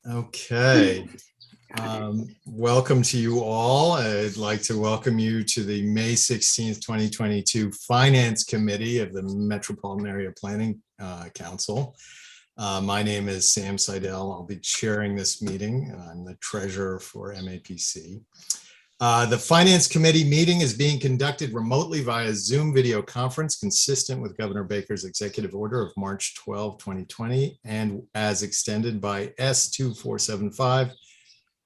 Okay. Welcome to you all. I'd like to welcome you to the May 16th, 2022 Finance Committee of the Metropolitan Area Planning Council. My name is Sam Seidel. I'll be chairing this meeting. I'm the treasurer for MAPC. The Finance Committee meeting is being conducted remotely via Zoom video conference consistent with Governor Baker's executive order of March 12, 2020, and as extended by S2475,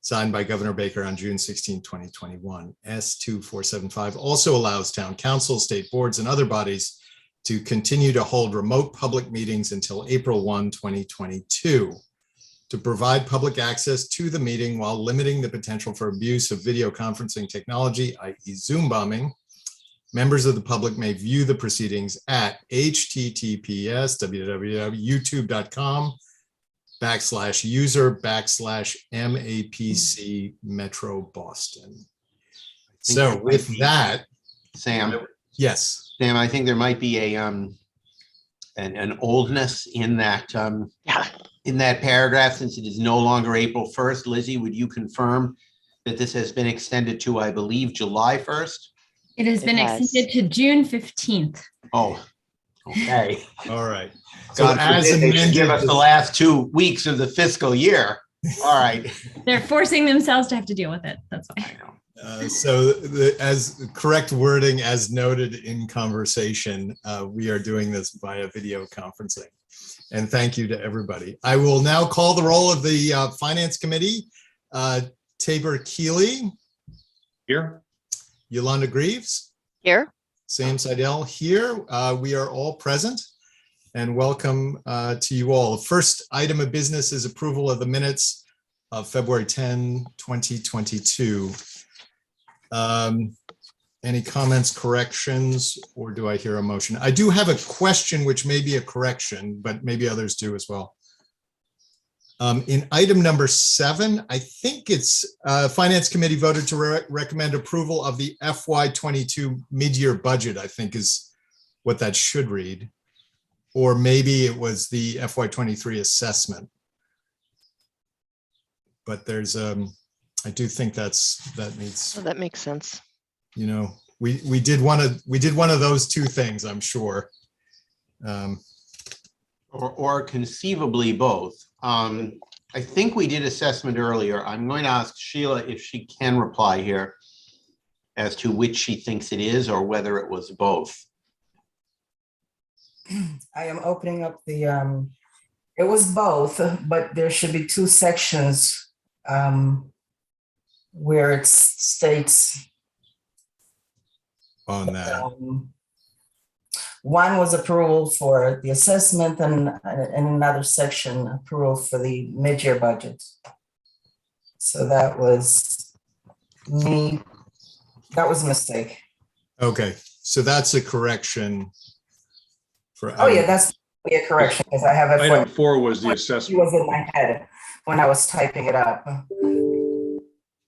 signed by Governor Baker on June 16, 2021. S2475 also allows town councils, state boards, and other bodies to continue to hold remote public meetings until April 1, 2022. To provide public access to the meeting while limiting the potential for abuse of video conferencing technology, i.e. Zoom bombing, members of the public may view the proceedings at https://youtube.com/user/MAPC Metro Boston. So with that, Sam. Yes. Sam, I think there might be a an oldness in that in that paragraph, since it is no longer April 1st. Lizzie, would you confirm that this has been extended to, I believe, July 1st? It has been extended to June 15th. Oh, okay. All right. So as they should give us the last 2 weeks of the fiscal year. All right. They're forcing themselves to have to deal with it. That's why. I know. As correct wording as noted in conversation, we are doing this via video conferencing. And thank you to everybody. I will now call the roll of the Finance Committee. Tabor Keeley. Here. Yolanda Greaves. Here. Sam Seidel here. We are all present and welcome to you all. The first item of business is approval of the minutes of February 10, 2022. Any comments, corrections, or do I hear a motion? I do have a question, which may be a correction, but maybe others do as well. In item number 7, I think it's Finance Committee voted to recommend approval of the FY22 mid-year budget, I think is what that should read. Or maybe it was the FY23 assessment. But there's I do think that needs. Oh, that makes sense. You know, we did one of those two things, I'm sure. Or conceivably both. I think we did assessment earlier. I'm going to ask Sheila if she can reply here as to which she thinks it is or whether it was both. I am opening up the, it was both, but there should be 2 sections where it states on that. One was approval for the assessment and another section approval for the mid-year budget. So that was me. That was a mistake. Okay, so that's a correction. For oh yeah, that's a correction because I have it. Item 4 was the assessment. It was in my head when I was typing it up.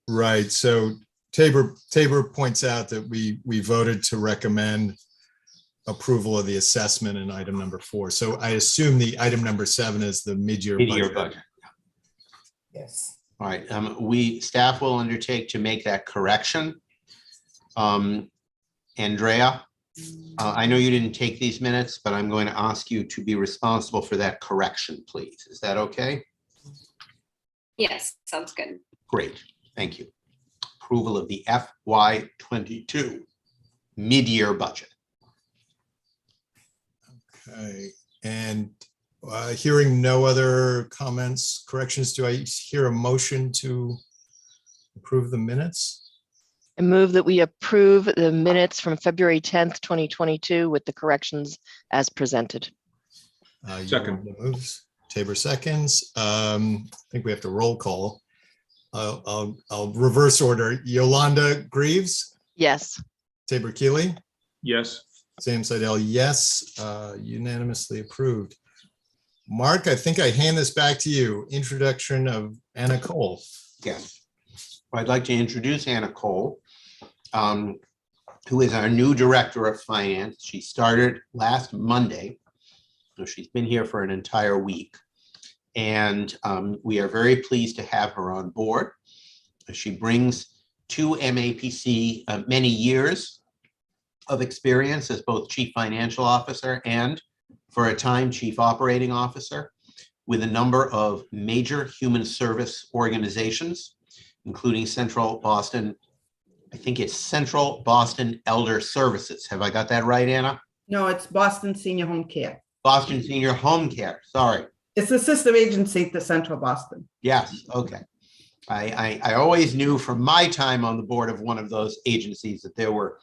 Right. So Tabor points out that we voted to recommend approval of the assessment in item number 4. So I assume the item number 7 is the mid-year budget. Yes. All right. Staff will undertake to make that correction. Andrea, I know you didn't take these minutes, but I'm going to ask you to be responsible for that correction, please. Is that okay? Yes, sounds good. Great. Thank you. Approval of the FY22 mid-year budget. Okay, and hearing no other comments, corrections, do I hear a motion to approve the minutes? I move that we approve the minutes from February 10th, 2022 with the corrections as presented. Second. Moves. Tabor seconds. I think we have to roll call. I'll reverse order. Yolanda Greaves. Yes. Tabor Keeley. Yes. Sam Seidel, yes. Unanimously approved. Mark, I think I hand this back to you. Introduction of Anna Cole. Yes. I'd like to introduce Anna Cole, who is our new Director of Finance. She started last Monday, so she's been here for an entire week. And we are very pleased to have her on board. She brings to MAPC many years of experience as both Chief Financial Officer and, for a time, Chief Operating Officer with a number of major human service organizations, including Central Boston. I think it's Central Boston Elder Services. Have I got that right, Anna? No, it's Boston Senior Home Care. Boston Senior Home Care, sorry. It's a sister agency to Central Boston. Yes, okay. I always knew from my time on the board of one of those agencies that there were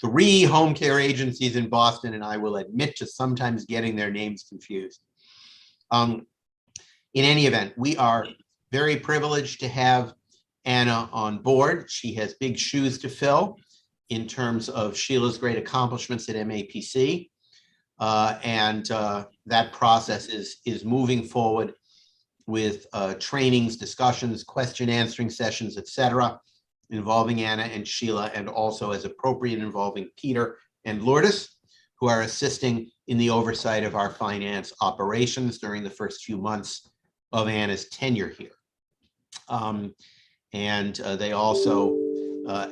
3 home care agencies in Boston, and I will admit to sometimes getting their names confused. In any event, we are very privileged to have Anna on board. She has big shoes to fill in terms of Sheila's great accomplishments at MAPC. That process is moving forward with trainings, discussions, question answering sessions, etc., involving Anna and Sheila, and also as appropriate involving Peter and Lourdes, who are assisting in the oversight of our finance operations during the first few months of Anna's tenure here. They also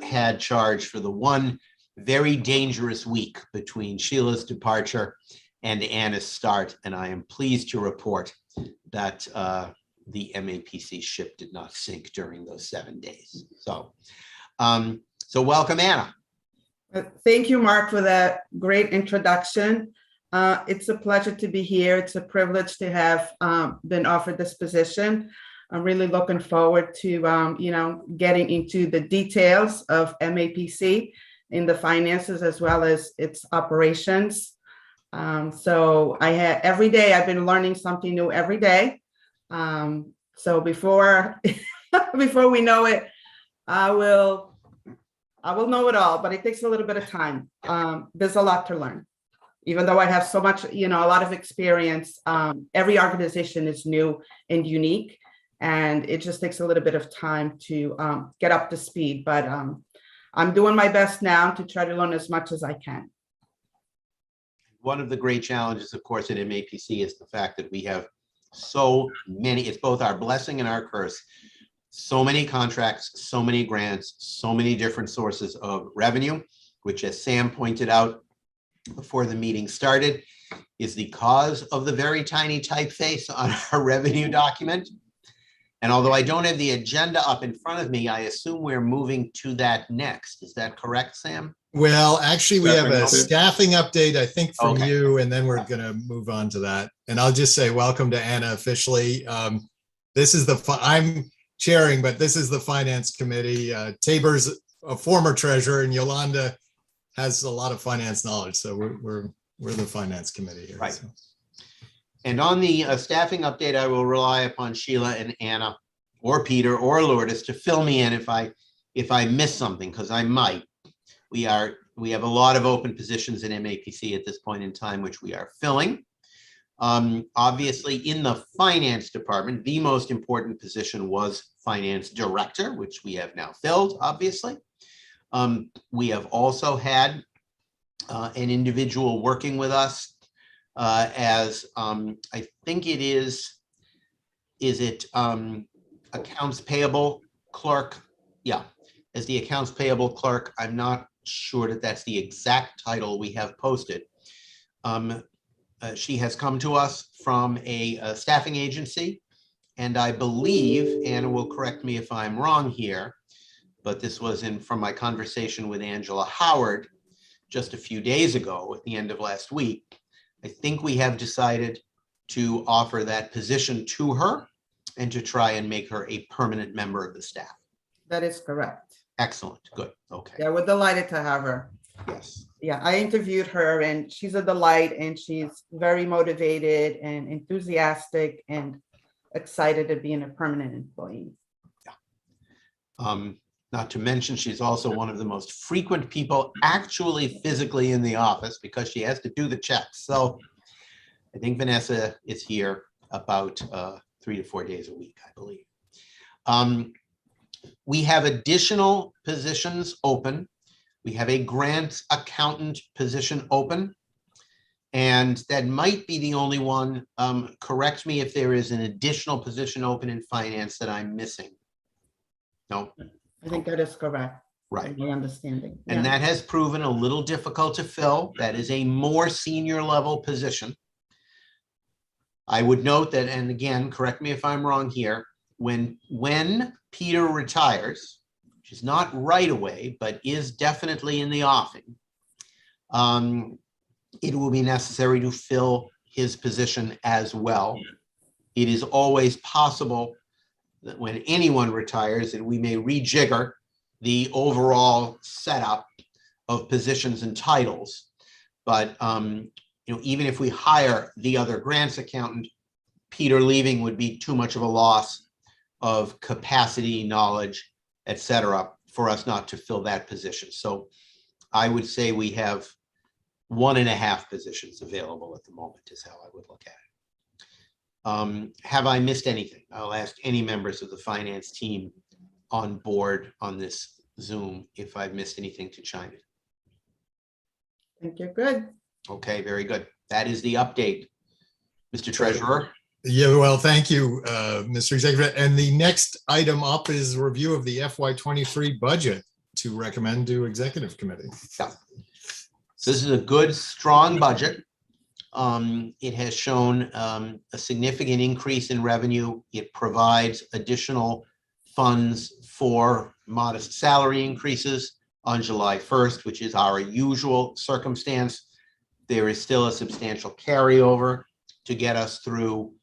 had charge for the one very dangerous week between Sheila's departure and Anna's start, and I am pleased to report that the MAPC ship did not sink during those 7 days. So welcome, Anna. Thank you, Mark, for that great introduction. It's a pleasure to be here. It's a privilege to have been offered this position. I'm really looking forward to, getting into the details of MAPC in the finances as well as its operations. So every day I've been learning something new every day. So before we know it, I will know it all, but it takes a little bit of time. There's a lot to learn. Even though I have so much, a lot of experience, every organization is new and unique, and it just takes a little bit of time to get up to speed. But I'm doing my best now to try to learn as much as I can. One of the great challenges, of course, at MAPC is the fact that we have so many, it's both our blessing and our curse, so many contracts, so many grants, so many different sources of revenue, which, as Sam pointed out before the meeting started, is the cause of the very tiny typeface on our revenue document. And although I don't have the agenda up in front of me, I assume we're moving to that next. Is that correct, Sam? Well, actually, we have a Staffing update. staffing update, I think, from Okay. you, and then we're going to move on to that. And I'll just say welcome to Anna officially. This is I'm chairing, but this is the Finance Committee. Tabor's a former treasurer, and Yolanda has a lot of finance knowledge. So we're the Finance Committee here. Right. So. And on the staffing update, I will rely upon Sheila and Anna or Peter or Lourdes to fill me in if I miss something, because I might. We have a lot of open positions in MAPC at this point in time, which we are filling. Obviously, in the finance department, the most important position was finance director, which we have now filled, obviously. We have also had an individual working with us as I think it is it accounts payable clerk? Yeah, as the accounts payable clerk. I'm not sure that that's the exact title we have posted. She has come to us from a staffing agency, and I believe, Anna will correct me if I'm wrong here, but this was from my conversation with Angela Howard just a few days ago at the end of last week. I think we have decided to offer that position to her and to try and make her a permanent member of the staff. That is correct. Excellent. Good. Okay. Yeah, we're delighted to have her. Yes. Yeah, I interviewed her, and she's a delight, and she's very motivated and enthusiastic and excited to be a permanent employee. Not to mention, she's also one of the most frequent people actually physically in the office because she has to do the checks. So I think Vanessa is here about 3 to 4 days a week, I believe. We have additional positions open. We have a grant accountant position open. And that might be the only one. Correct me if there is an additional position open in finance that I'm missing. No, I think that is correct. right. My understanding. And Yeah. that has proven a little difficult to fill. That is a more senior level position. I would note that, and again, correct me if I'm wrong here, when Peter retires, which is not right away, but is definitely in the offing, it will be necessary to fill his position as well. It is always possible that when anyone retires, that we may rejigger the overall setup of positions and titles. But even if we hire the other grants accountant, Peter leaving would be too much of a loss of capacity, knowledge, et cetera, for us not to fill that position. So I would say we have 1.5 positions available at the moment is how I would look at it. Have I missed anything? I'll ask any members of the finance team on board on this Zoom if I've missed anything to chime in. I think you're good. Okay, very good. That is the update. Mr. Treasurer. Yeah, well, thank you, Mr. Executive. And the next item up is review of the FY23 budget to recommend to Executive Committee. Yeah. So this is a good, strong budget. It has shown a significant increase in revenue. It provides additional funds for modest salary increases on July 1st, which is our usual circumstance. There is still a substantial carryover to get us through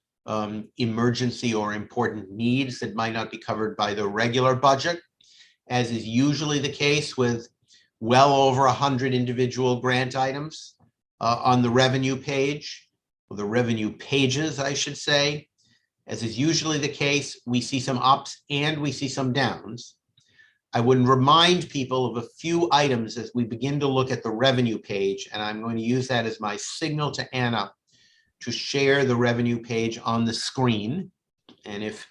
emergency or important needs that might not be covered by the regular budget, as is usually the case with well over 100 individual grant items on the revenue page, or the revenue pages, I should say. As is usually the case, we see some ups and we see some downs. I would remind people of a few items as we begin to look at the revenue page, and I'm going to use that as my signal to Anna to share the revenue page on the screen. And if,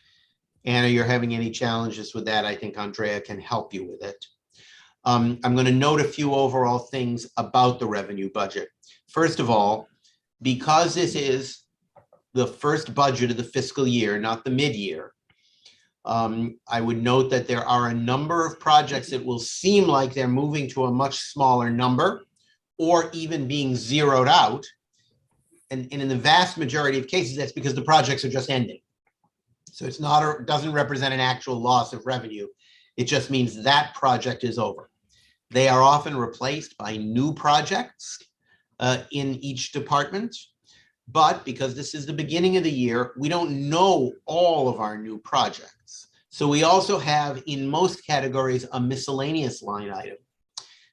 Anna, you're having any challenges with that, I think Andrea can help you with it. I'm going to note a few overall things about the revenue budget. First of all, because this is the first budget of the fiscal year, not the mid-year, I would note that there are a number of projects that will seem like they're moving to a much smaller number or even being zeroed out. And in the vast majority of cases, that's because the projects are just ending. So it's not, doesn't represent an actual loss of revenue. It just means that project is over. They are often replaced by new projects in each department. But because this is the beginning of the year, we don't know all of our new projects. So we also have, in most categories, a miscellaneous line item.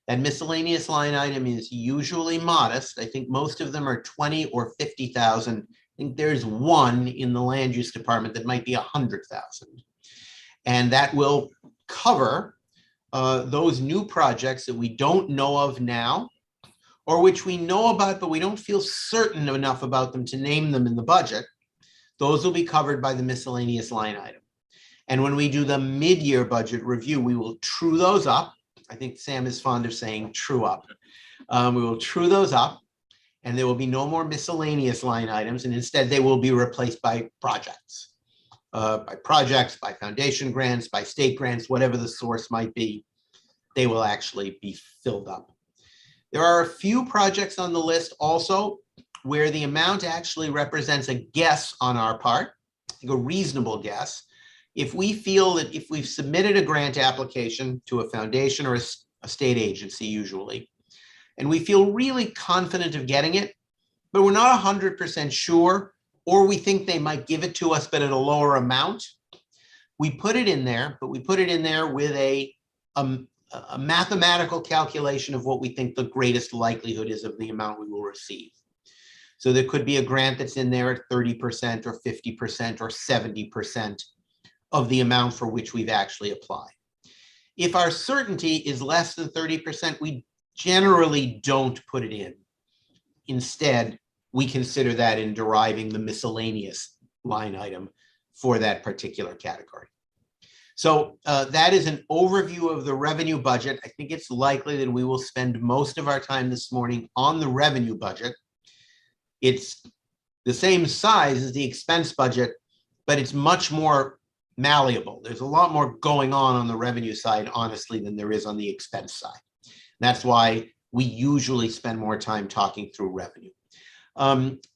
That miscellaneous line item is usually modest. I think most of them are 20 or 50,000. I think there's one in the land use department that might be 100,000. And that will cover those new projects that we don't know of now, or which we know about, but we don't feel certain enough about them to name them in the budget. Those will be covered by the miscellaneous line item. And when we do the mid-year budget review, we will true those up. I think Sam is fond of saying true up. We will true those up, and there will be no more miscellaneous line items, and instead they will be replaced by projects. By foundation grants, by state grants, whatever the source might be, they will actually be filled up. There are a few projects on the list also where the amount actually represents a guess on our part, I think a reasonable guess. If we feel that if we've submitted a grant application to a foundation or a state agency usually, and we feel really confident of getting it, but we're not 100% sure, or we think they might give it to us, but at a lower amount, we put it in there, but we put it in there with a mathematical calculation of what we think the greatest likelihood is of the amount we will receive. So there could be a grant that's in there at 30% or 50% or 70% of the amount for which we've actually applied. If our certainty is less than 30%, we generally don't put it in. Instead, we consider that in deriving the miscellaneous line item for that particular category. So that is an overview of the revenue budget. I think it's likely that we will spend most of our time this morning on the revenue budget. It's the same size as the expense budget, but it's much more malleable. There's a lot more going on the revenue side, honestly, than there is on the expense side. That's why we usually spend more time talking through revenue.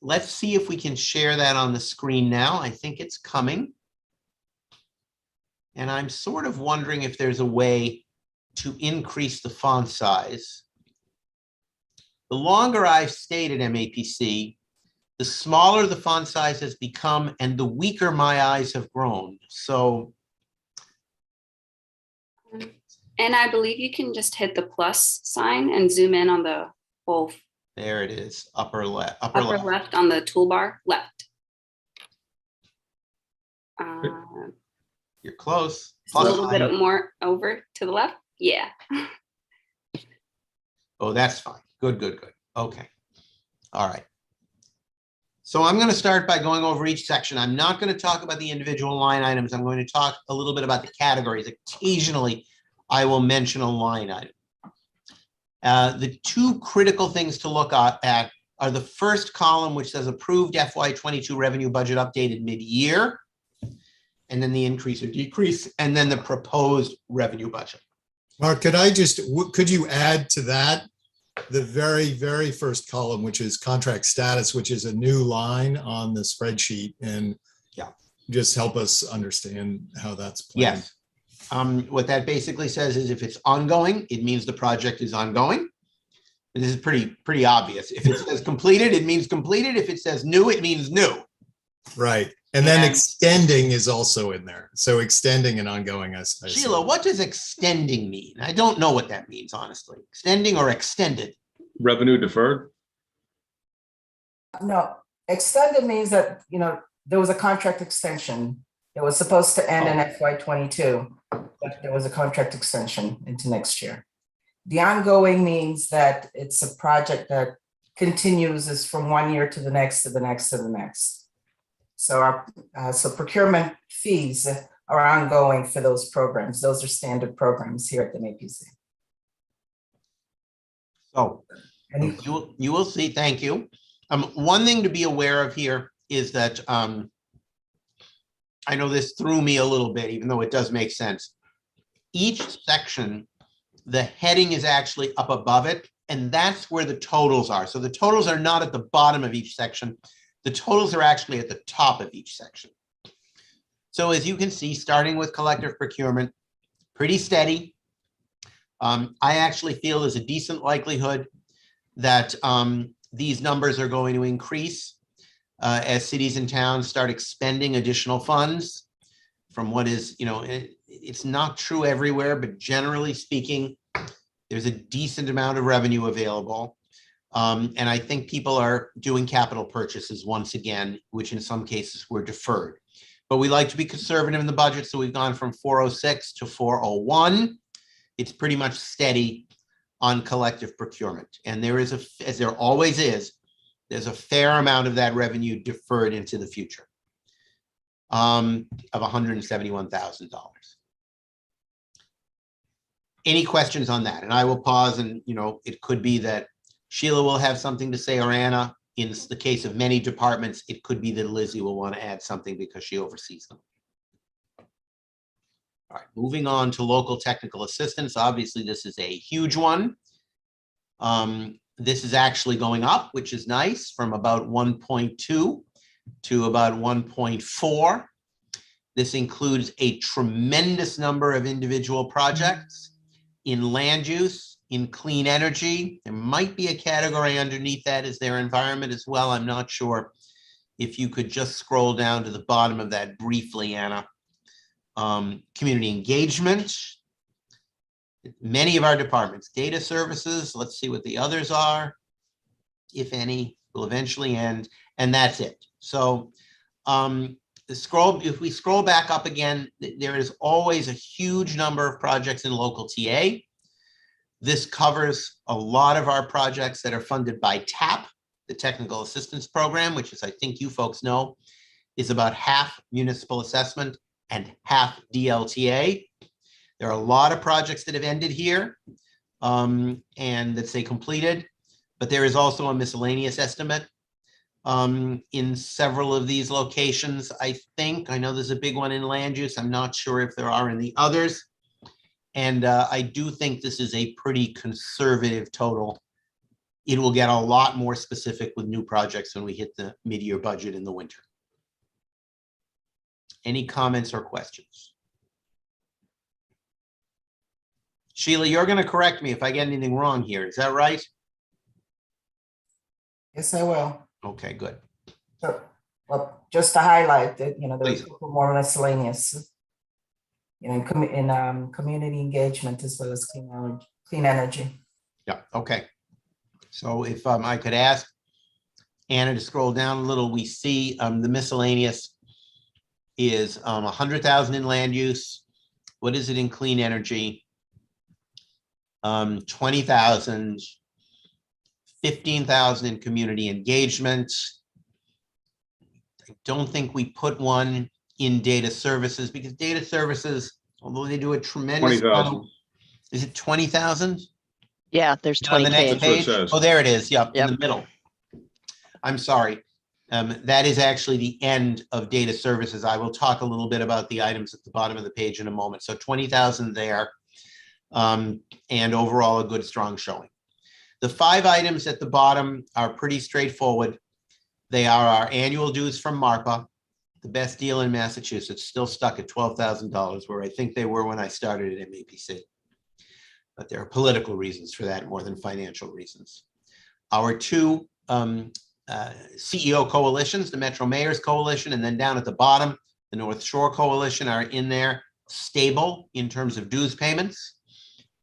Let's see if we can share that on the screen now. I think it's coming. And I'm sort of wondering if there's a way to increase the font size. The longer I've stayed at MAPC, the smaller the font size has become and the weaker my eyes have grown. So. And I believe you can just hit the plus sign and zoom in on the whole. There it is, upper left. Upper left on the toolbar, left. You're close. A little bit more over to the left. Yeah. Oh, that's fine. Good, good, good. Okay. All right. So I'm going to start by going over each section. I'm not going to talk about the individual line items. I'm going to talk a little bit about the categories. Occasionally, I will mention a line item. The two critical things to look at are the first column, which says approved FY22 revenue budget updated mid-year, and then the increase or decrease, and then the proposed revenue budget. Mark, could you add to that the very, very first column, which is contract status, which is a new line on the spreadsheet, and just help us understand how that's planned? Yes. What that basically says is if it's ongoing, it means the project is ongoing. And this is pretty obvious. If it says completed, it means completed. If it says new, it means new. Right. And then extending is also in there. So extending and ongoing. Sheila, what does extending mean? I don't know what that means, honestly. Extending or extended? Revenue deferred? No, extended means that, there was a contract extension. It was supposed to end in FY22, but there was a contract extension into next year. The ongoing means that it's a project that continues is from one year to the next, to the next, to the next. So so procurement fees are ongoing for those programs. Those are standard programs here at the MAPC. So you will see, thank you. One thing to be aware of here is that I know this threw me a little bit, even though it does make sense. Each section, the heading is actually up above it, and that's where the totals are. So the totals are not at the bottom of each section. The totals are actually at the top of each section. So as you can see, starting with collective procurement, pretty steady. I actually feel there's a decent likelihood that these numbers are going to increase as cities and towns start expending additional funds from what is, it's not true everywhere, but generally speaking, there's a decent amount of revenue available. And I think people are doing capital purchases once again, which in some cases were deferred. But we like to be conservative in the budget, so we've gone from 406 to 401. It's pretty much steady on collective procurement. And there is, as there always is, there's a fair amount of that revenue deferred into the future of $171,000. Any questions on that? And I will pause, and it could be that Sheila will have something to say, or Anna. In the case of many departments, it could be that Lizzie will want to add something because she oversees them. All right, moving on to local technical assistance. Obviously, this is a huge one. This is actually going up, which is nice, from about 1.2 to about 1.4. This includes a tremendous number of individual projects in land use, in clean energy. There might be a category underneath that as their environment as well. I'm not sure. If you could just scroll down to the bottom of that briefly, Anna. Community engagement. Many of our departments, data services, let's see what the others are, if any, will eventually end, and that's it. So if we scroll back up again, there is always a huge number of projects in local TA. This covers a lot of our projects that are funded by TAP, the Technical Assistance Program, which, as I think you folks know, is about half municipal assessment and half DLTA. There are a lot of projects that have ended here and that say completed, but there is also a miscellaneous estimate in several of these locations, I think. I know there's a big one in land use. I'm not sure if there are in the others. And I do think this is a pretty conservative total. It will get a lot more specific with new projects when we hit the mid-year budget in the winter. Any comments or questions? Sheila, you're going to correct me if I get anything wrong here. Is that right? Yes, I will. Okay, good. So, well, just to highlight that, you know, there's Please. more miscellaneous, you know, in community engagement as well as clean energy. Yeah, okay. So if I could ask Anna to scroll down a little, we see the miscellaneous is 100,000 in land use. What is it in clean energy? 20,000, 15,000 in community engagement. I don't think we put one in data services because data services, although they do a tremendous 20,000. is it 20,000? Yeah, there's On the 20K. next That's what it page? says. Oh, there it is. Yep, in Yep. the middle. I'm sorry. That is actually the end of data services. I will talk a little bit about the items at the bottom of the page in a moment. So 20,000 there. And overall a good strong showing. The 5 items at the bottom are pretty straightforward. They are our annual dues from MARPA, the best deal in Massachusetts, still stuck at $12,000, where I think they were when I started at MAPC. But there are political reasons for that more than financial reasons. Our 2 CEO coalitions, the Metro Mayors Coalition, and then down at the bottom, the North Shore Coalition are in there, stable in terms of dues payments.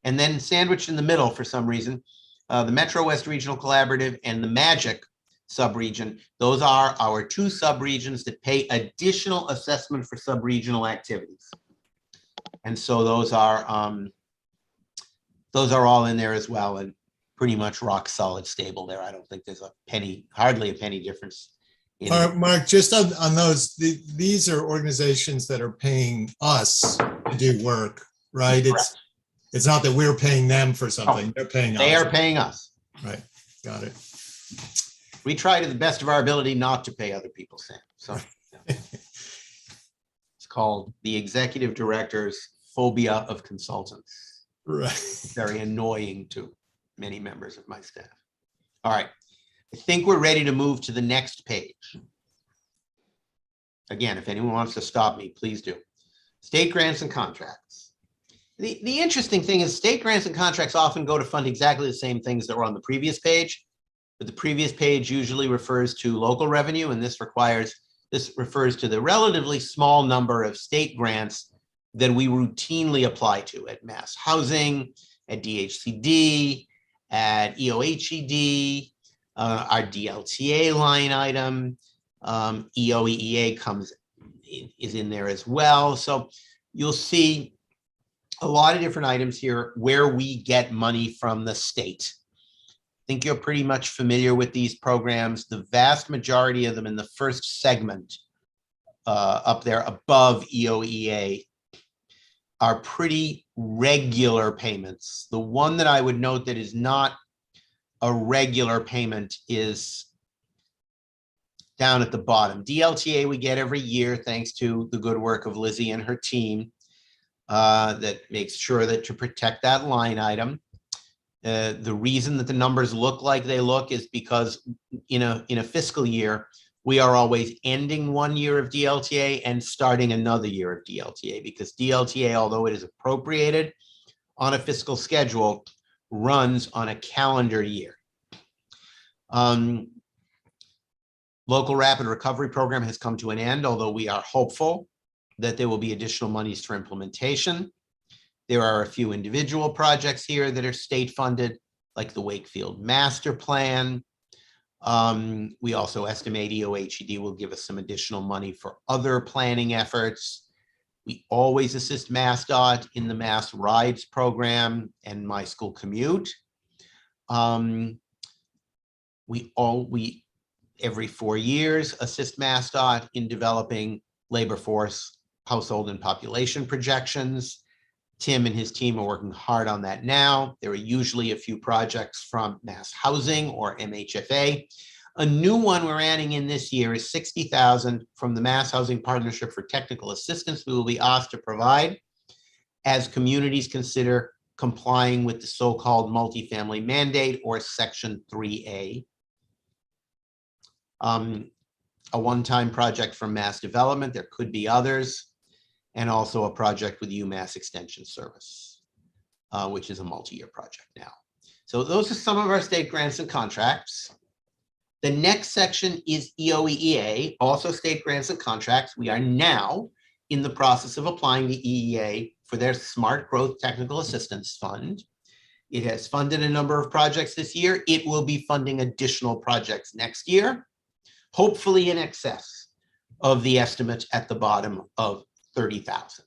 And then sandwiched in the middle for some reason, the Metro West Regional Collaborative and the Magic subregion. Those are our 2 subregions that pay additional assessment for subregional activities. And so those are all in there as well, and pretty much rock solid stable there. I don't think there's a penny, hardly a penny difference. Mark, just on those, these are organizations that are paying us to do work, right? It's not that we're paying them for something. They're paying us. They are paying us. Right. Got it. We try to the best of our ability not to pay other people, Sam. So it's called the executive director's phobia of consultants. Right. Very annoying to many members of my staff. All right. I think we're ready to move to the next page. Again, if anyone wants to stop me, please do. State grants and contracts. The interesting thing is state grants and contracts often go to fund exactly the same things that were on the previous page, but the previous page usually refers to local revenue, and this refers to the relatively small number of state grants that we routinely apply to at Mass Housing, at DHCD, at EOHED, our DLTA line item, EOEEA is in there as well. So you'll see a lot of different items here where we get money from the state. I think you're pretty much familiar with these programs. The vast majority of them in the first segment up there above EOEA are pretty regular payments. The one that I would note that is not a regular payment is down at the bottom. DLTA we get every year thanks to the good work of Lizzie and her team that makes sure that to protect that line item. The reason that the numbers look like they look is because in a fiscal year, we are always ending one year of DLTA and starting another year of DLTA, because DLTA, although it is appropriated on a fiscal schedule, runs on a calendar year. Local Rapid Recovery Program has come to an end, although we are hopeful that there will be additional monies for implementation. There are a few individual projects here that are state funded, like the Wakefield Master Plan. We also estimate EOHED will give us some additional money for other planning efforts. We always assist MassDOT in the Mass Rides program and My School Commute. We every 4 years assist MassDOT in developing labor force, household and population projections. Tim and his team are working hard on that now. There are usually a few projects from Mass Housing or MHFA A new one we're adding in this year is 60,000 from the Mass Housing Partnership for Technical Assistance we will be asked to provide as communities consider complying with the so-called multifamily mandate or Section 3A. A one-time project from Mass Development, there could be others, and also a project with UMass Extension Service, which is a multi-year project now. So those are some of our state grants and contracts. The next section is EOEEA, also state grants and contracts. We are now in the process of applying the EEA for their Smart Growth Technical Assistance Fund. It has funded a number of projects this year. It will be funding additional projects next year, hopefully in excess of the estimate at the bottom of 30,000.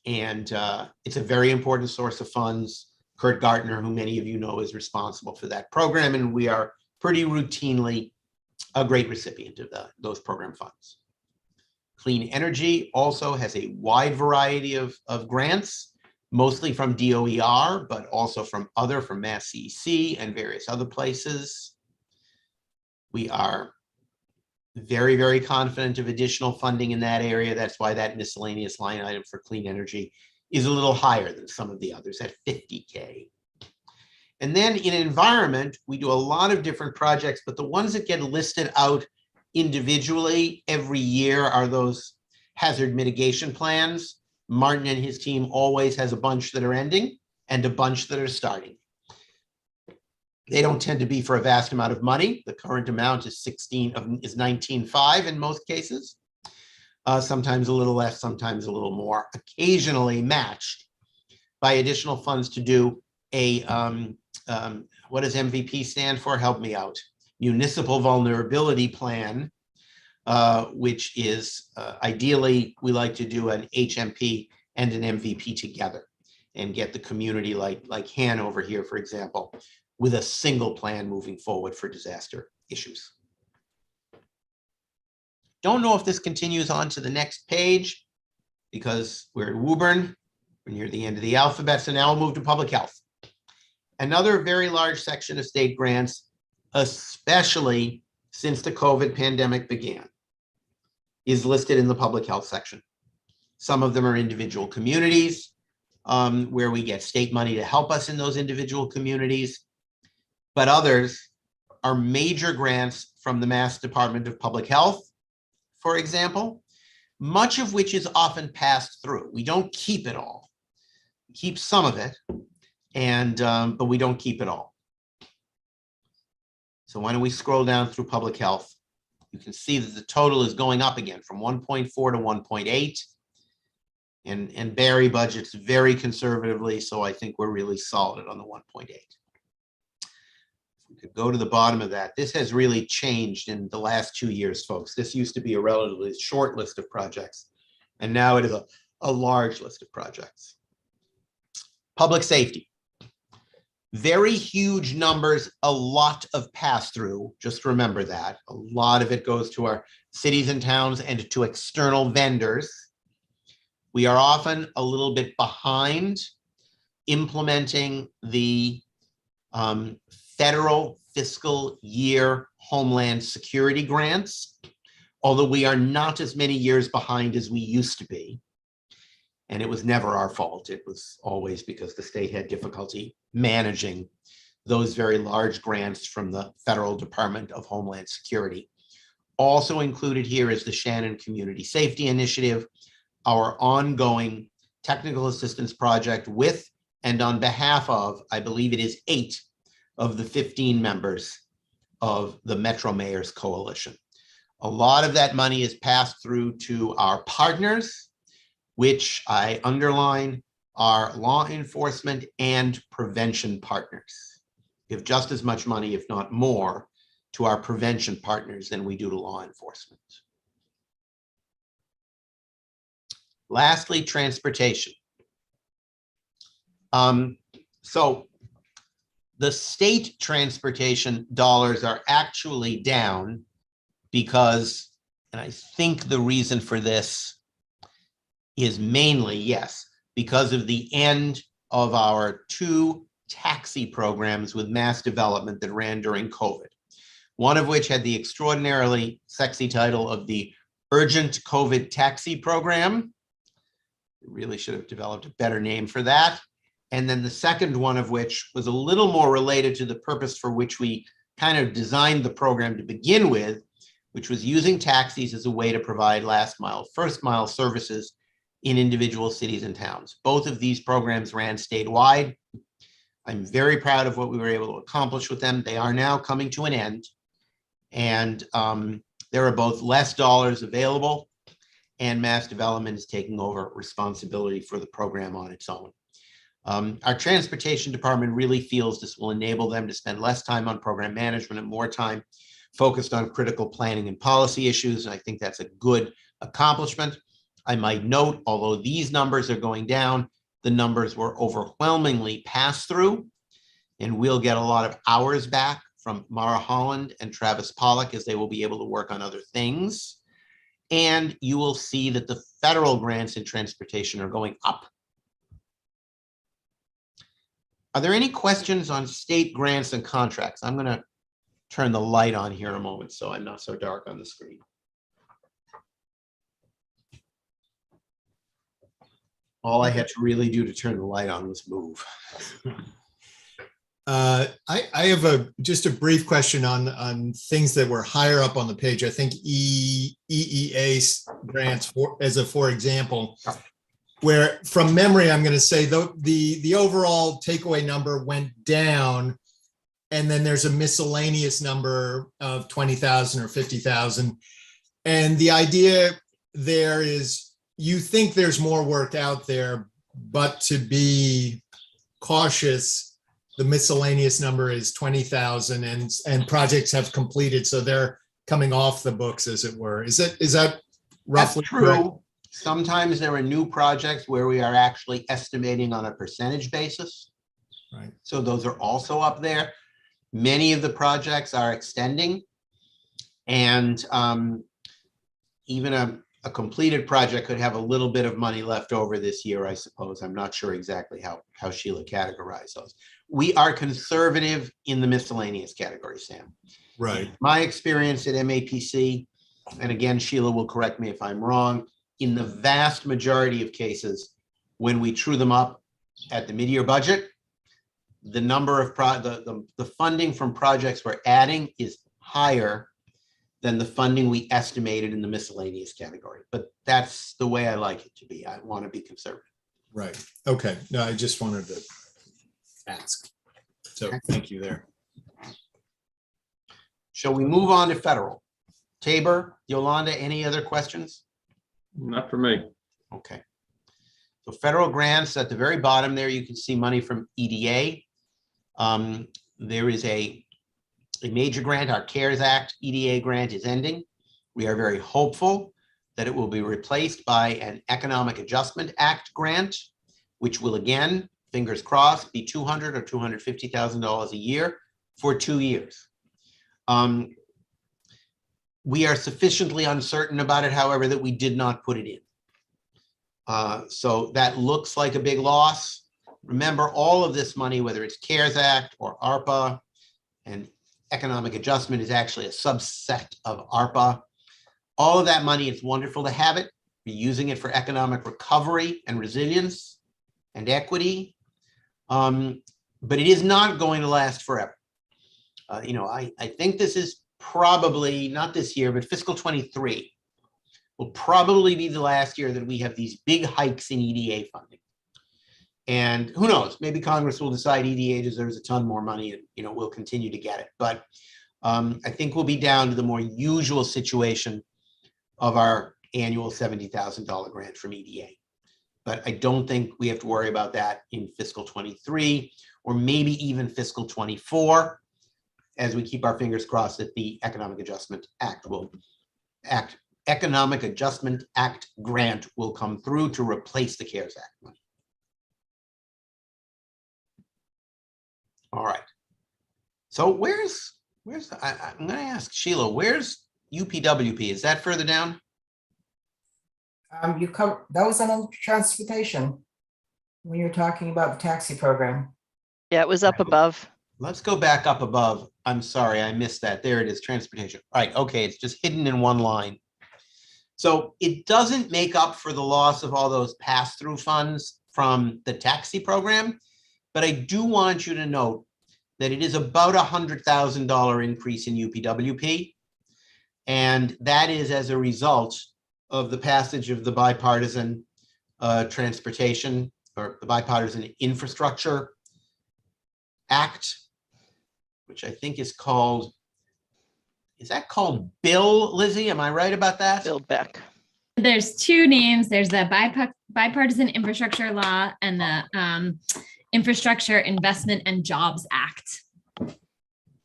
It's a very important source of funds. Kurt Gartner, who many of you know, is responsible for that program, and we are pretty routinely a great recipient of those program funds. Clean energy also has a wide variety of grants, mostly from DOER, but also from Mass CEC and various other places. We are very, very confident of additional funding in that area. That's why that miscellaneous line item for clean energy is a little higher than some of the others at 50K. And then in environment, we do a lot of different projects, but the ones that get listed out individually every year are those hazard mitigation plans. Martin and his team always has a bunch that are ending and a bunch that are starting. They don't tend to be for a vast amount of money. The current amount is 19.5 in most cases. Sometimes a little less, sometimes a little more, occasionally matched by additional funds to do a, what does MVP stand for? Help me out. Municipal Vulnerability Plan, which is ideally, we like to do an HMP and an MVP together and get the community like Hanover here, for example, with a single plan moving forward for disaster issues. Don't know if this continues on to the next page because we're at Woburn, we're near the end of the alphabet, so now we'll move to public health. Another very large section of state grants, especially since the COVID pandemic began, is listed in the public health section. Some of them are individual communities where we get state money to help us in those individual communities, but others are major grants from the Mass Department of Public Health, for example, much of which is often passed through. We don't keep it all. We keep some of it, but we don't keep it all. So why don't we scroll down through public health? You can see that the total is going up again from 1.4 to 1.8. And Barry budgets very conservatively, so I think we're really solid on the 1.8. We could go to the bottom of that. This has really changed in the last 2 years, folks. This used to be a relatively short list of projects, and now it is a large list of projects. Public safety. Very huge numbers, a lot of pass-through. Just remember that. A lot of it goes to our cities and towns and to external vendors. We are often a little bit behind implementing the federal fiscal year Homeland Security grants, although we are not as many years behind as we used to be. And it was never our fault. It was always because the state had difficulty managing those very large grants from the Federal Department of Homeland Security. Also included here is the Shannon Community Safety Initiative, our ongoing technical assistance project with and on behalf of, I believe it is 8 of the 15 members of the Metro Mayors Coalition. A lot of that money is passed through to our partners, which I underline are law enforcement and prevention partners. We give just as much money, if not more, to our prevention partners than we do to law enforcement. Lastly, transportation. So the state transportation dollars are actually down because, and I think the reason for this is mainly, yes, because of the end of our 2 taxi programs with Mass Development that ran during COVID. one of which had the extraordinarily sexy title of the Urgent COVID Taxi Program. We really should have developed a better name for that. And then the second one of which was a little more related to the purpose for which we kind of designed the program to begin with, which was using taxis as a way to provide last mile, first mile services in individual cities and towns. Both of these programs ran statewide. I'm very proud of what we were able to accomplish with them. They are now coming to an end. And there are both less dollars available, and Mass Development is taking over responsibility for the program on its own. Our transportation department really feels this will enable them to spend less time on program management and more time focused on critical planning and policy issues. And I think that's a good accomplishment. I might note, although these numbers are going down, the numbers were overwhelmingly pass through, and we'll get a lot of hours back from Mara Holland and Travis Pollock as they will be able to work on other things. And you will see that the federal grants in transportation are going up. Are there any questions on state grants and contracts? I'm going to turn the light on here in a moment so I'm not so dark on the screen. All I had to really do to turn the light on was move. I have just a brief question on things that were higher up on the page. I think EEA grants, for example, where from memory, I'm going to say the overall takeaway number went down, and then there's a miscellaneous number of 20,000 or 50,000. And the idea there is you think there's more work out there, but to be cautious, the miscellaneous number is 20,000 and projects have completed. So they're coming off the books, as it were. Is that roughly true? Correct? Sometimes there are new projects where we are actually estimating on a percentage basis. Right. So those are also up there. Many of the projects are extending, and even a completed project could have a little bit of money left over this year, I suppose. I'm not sure exactly how Sheila categorized those. We are conservative in the miscellaneous category, Sam. Right. My experience at MAPC, and again, Sheila will correct me if I'm wrong, in the vast majority of cases, when we true them up at the mid-year budget, the number of the funding from projects we're adding is higher than the funding we estimated in the miscellaneous category. But that's the way I like it to be. I want to be conservative. Right. Okay. No, I just wanted to ask. So thank you there. Shall we move on to federal? Tabor, Yolanda, any other questions? Not for me. Okay. So federal grants at the very bottom there, you can see money from EDA. There is a major grant, our CARES Act EDA grant is ending. We are very hopeful that it will be replaced by an Economic Adjustment Act grant, which will again, fingers crossed, be $200,000 or $250,000 a year for 2 years. We are sufficiently uncertain about it, however, that we did not put it in. So that looks like a big loss. Remember, all of this money, whether it's CARES Act or ARPA, and economic adjustment is actually a subset of ARPA. All of that money, it's wonderful to have it. We're using it for economic recovery and resilience and equity. But it is not going to last forever. I think this is probably, not this year, but fiscal 23 will probably be the last year that we have these big hikes in EDA funding. And who knows, maybe Congress will decide EDA deserves a ton more money and, we'll continue to get it. But I think we'll be down to the more usual situation of our annual $70,000 grant from EDA. But I don't think we have to worry about that in fiscal 23 or maybe even fiscal 24, as we keep our fingers crossed that the Economic Adjustment Act grant will come through to replace the CARES Act money. All right. So I'm going to ask Sheila, where's UPWP? Is that further down? That was on transportation when you're talking about the taxi program. Yeah, it was up above. let's go back up above. I'm sorry, I missed that. There it is, transportation. All right, okay, it's just hidden in one line. So it doesn't make up for the loss of all those pass-through funds from the taxi program, but I do want you to note that it is about $100,000 increase in UPWP. And that is as a result of the passage of the bipartisan transportation or the bipartisan infrastructure act, which I think is called, is that called Bill, Lizzie? Am I right about that? Bill Beck. There's two names. There's the bipartisan infrastructure law and the Infrastructure Investment and Jobs Act.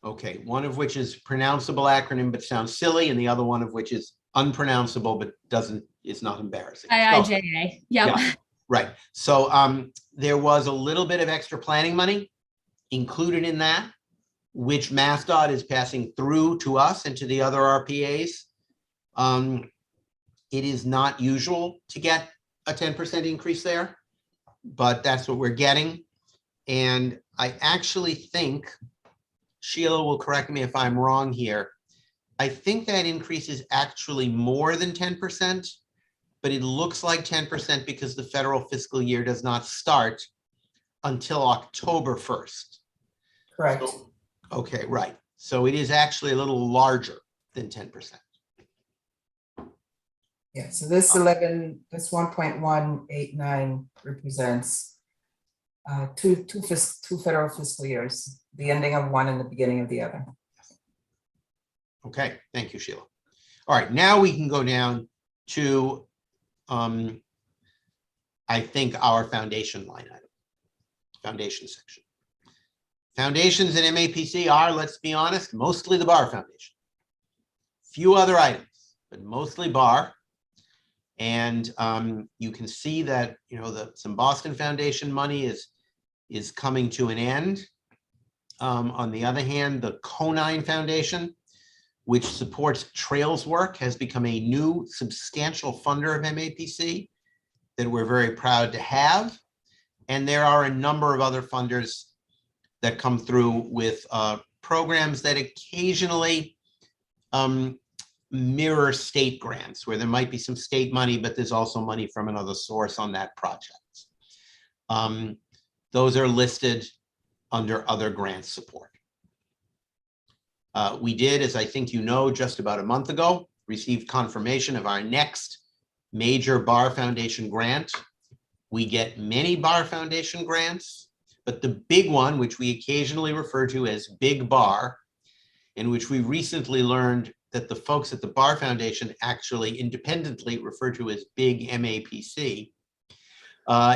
Okay, one of which is pronounceable acronym but sounds silly, and the other one of which is unpronounceable but is not embarrassing. IIJA. Yep. Yeah, right. So there was a little bit of extra planning money included in that, which MassDOT is passing through to us and to the other RPAs. It is not usual to get a 10% increase there, but that's what we're getting. And I actually think, Sheila will correct me if I'm wrong here, I think that increase is actually more than 10%, but it looks like 10% because the federal fiscal year does not start until October 1st. Correct. So, okay, right. So it is actually a little larger than 10%. Yeah, so this 1.189 represents two federal fiscal years, the ending of one and the beginning of the other. Okay, thank you, Sheila. All right, now we can go down to, I think, our foundation line item, foundation section. Foundations in MAPC are, let's be honest, mostly the Bar Foundation. Few other items, but mostly Bar. And you can see that, you know, some Boston Foundation money is coming to an end. On the other hand, the Conine Foundation, which supports trails work, has become a new substantial funder of MAPC that we're very proud to have. And there are a number of other funders that come through with programs that occasionally mirror state grants, where there might be some state money, but there's also money from another source on that project. Those are listed under other grant support. We did, as I think you know, just about a month ago, received confirmation of our next major Bar Foundation grant. We get many Bar Foundation grants, but the big one, which we occasionally refer to as Big Bar, in which we recently learned that the folks at the Bar Foundation actually independently refer to as Big MAPC,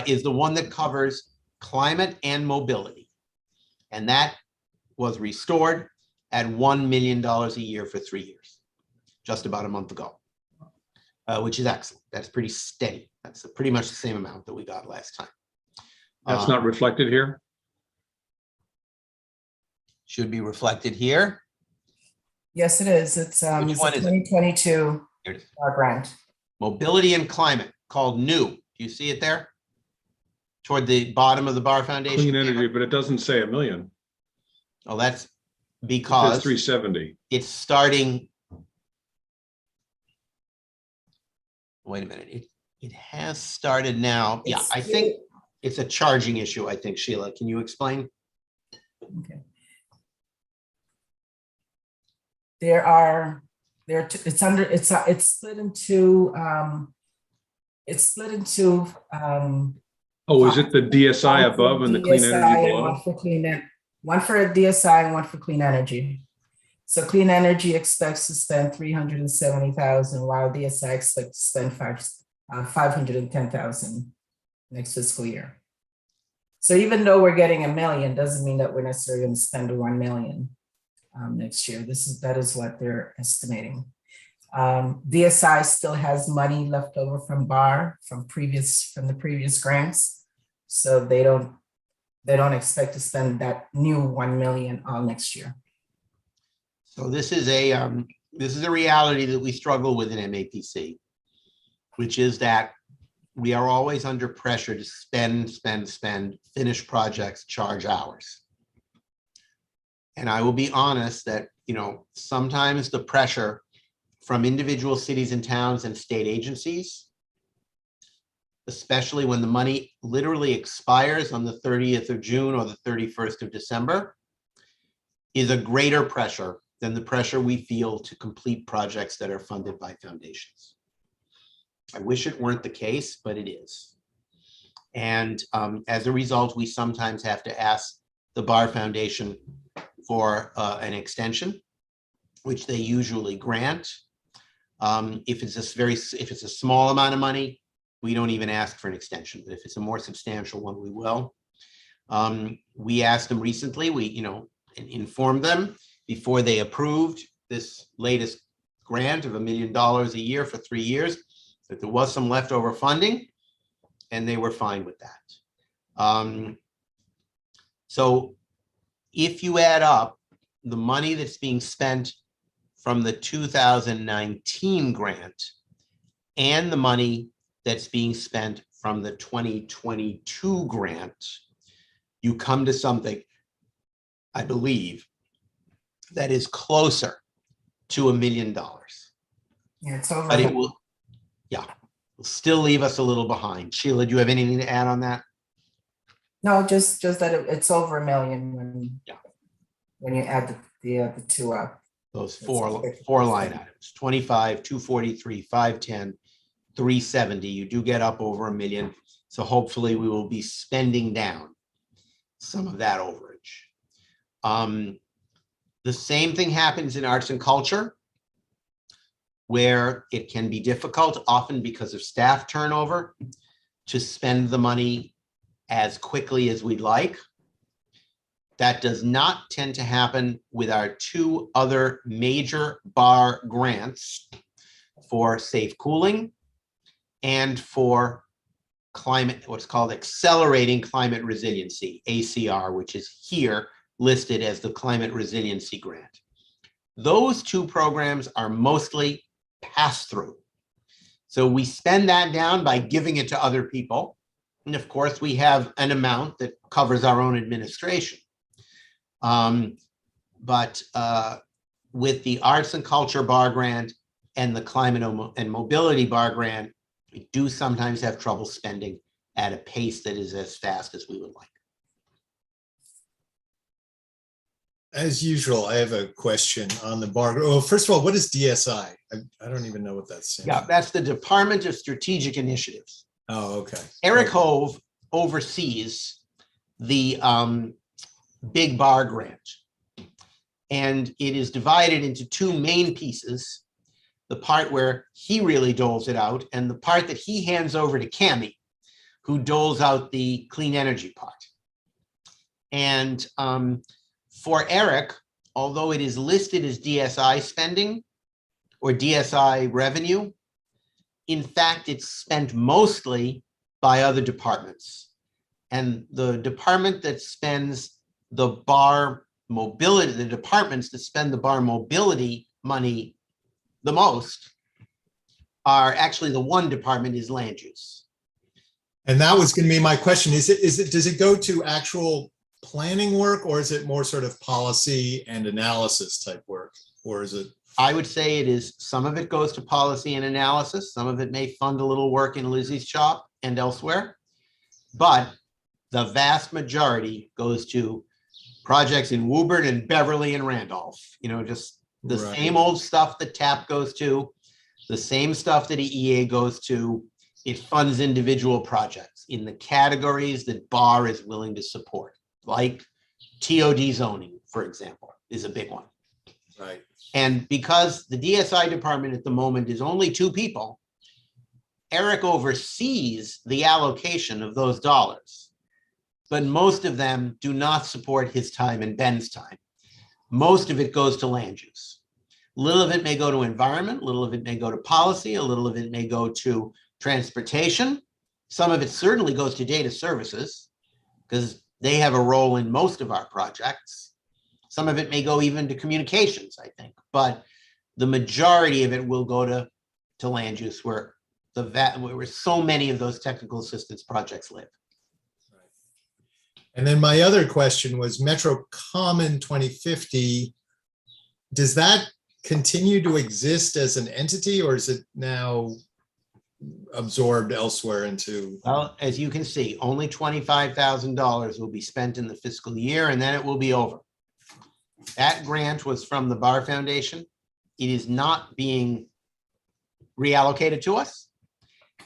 is the one that covers climate and mobility. And that was restored at $1 million a year for 3 years, just about a month ago, which is excellent. That's pretty steady. That's pretty much the same amount that we got last time. That's not reflected here? Should be reflected here. Yes, it is. It's Which a one is it? 2022 Here it is. grant. Mobility and climate, called new. Do you see it there? Toward the bottom of the Bar Foundation. Clean energy, but it doesn't say $1 million. Oh, that's It because says 370. it's starting. Wait a minute. It has started now. Yeah, I think it's a charging issue, I think, Sheila. Can you explain? Okay. It's split into Oh, is it the DSI above and the clean energy below? One for DSI and one for clean energy. So clean energy expects to spend $370,000, while DSI expects to spend $510,000 next fiscal year. So even though we're getting $1 million, doesn't mean that we're necessarily going to spend $1 million next year. That is what they're estimating. DSI still has money left over from BAR from the previous grants, so they don't expect to spend that new $1 million all next year. So this is a reality that we struggle with in MAPC, which is that we are always under pressure to spend, finish projects, charge hours. And I will be honest that, sometimes the pressure from individual cities and towns and state agencies, especially when the money literally expires on the 30th of June or the 31st of December, is a greater pressure than the pressure we feel to complete projects that are funded by foundations. I wish it weren't the case, but it is. And as a result, we sometimes have to ask the Bar Foundation for an extension, which they usually grant. If it's a small amount of money, we don't even ask for an extension. But if it's a more substantial one, we will. We asked them recently, we informed them before they approved this latest grant of $1 million a year for 3 years, that there was some leftover funding, and they were fine with that. So if you add up the money that's being spent from the 2019 grant and the money that's being spent from the 2022 grant, you come to something, I believe, that is closer to $1 million. Yeah, it's over. But it will still leave us a little behind. Sheila, do you have anything to add on that? No, just that it's over $1 million Yeah. when you add the two up. Those That's four line items, 25, 243, 510, 370. You do get up over $1 million. So hopefully we will be spending down some of that overage. The same thing happens in arts and culture, where it can be difficult, often because of staff turnover, to spend the money as quickly as we'd like. That does not tend to happen with our two other major bar grants for safe cooling and for climate, what's called accelerating climate resiliency, ACR, which is here listed as the climate resiliency grant. Those two programs are mostly pass-through. So we spend that down by giving it to other people. And of course, we have an amount that covers our own administration. But with the arts and culture bar grant and the climate and mobility bar grant, we do sometimes have trouble spending at a pace that is as fast as we would like. As usual, I have a question on the bar. Well, first of all, what is DSI? I don't even know what that's. Yeah, that's the Department of Strategic Initiatives. Oh, okay. Eric Hove oversees the big bar grant. And it is divided into two main pieces, the part where he really doles it out and the part that he hands over to Cami, who doles out the clean energy part. And for Eric, although it is listed as DSI spending or DSI revenue, in fact, it's spent mostly by other departments. And the department that spends the bar mobility, the departments that spend the bar mobility money the most are actually the one department is land use. And that was going to be my question. Does it go to actual planning work, or is it more sort of policy and analysis type work? Or is it? I would say it is, some of it goes to policy and analysis. Some of it may fund a little work in Lizzie's shop and elsewhere, but the vast majority goes to projects in Woburn and Beverly and Randolph, just the Right. same old stuff that TAP goes to, the same stuff that EA goes to. It funds individual projects in the categories that BAR is willing to support, like TOD zoning, for example, is a big one. Right. And because the DSI department at the moment is only 2 people, Eric oversees the allocation of those dollars, but most of them do not support his time and Ben's time. Most of it goes to land use. Little of it may go to environment, little of it may go to policy, a little of it may go to transportation. Some of it certainly goes to data services because they have a role in most of our projects. Some of it may go even to communications, I think, but the majority of it will go to land use where where so many of those technical assistance projects live. And then my other question was Metro Common 2050. Does that continue to exist as an entity, or is it now absorbed elsewhere into? Well, as you can see, only $25,000 will be spent in the fiscal year, and then it will be over. That grant was from the Bar Foundation. It is not being reallocated to us,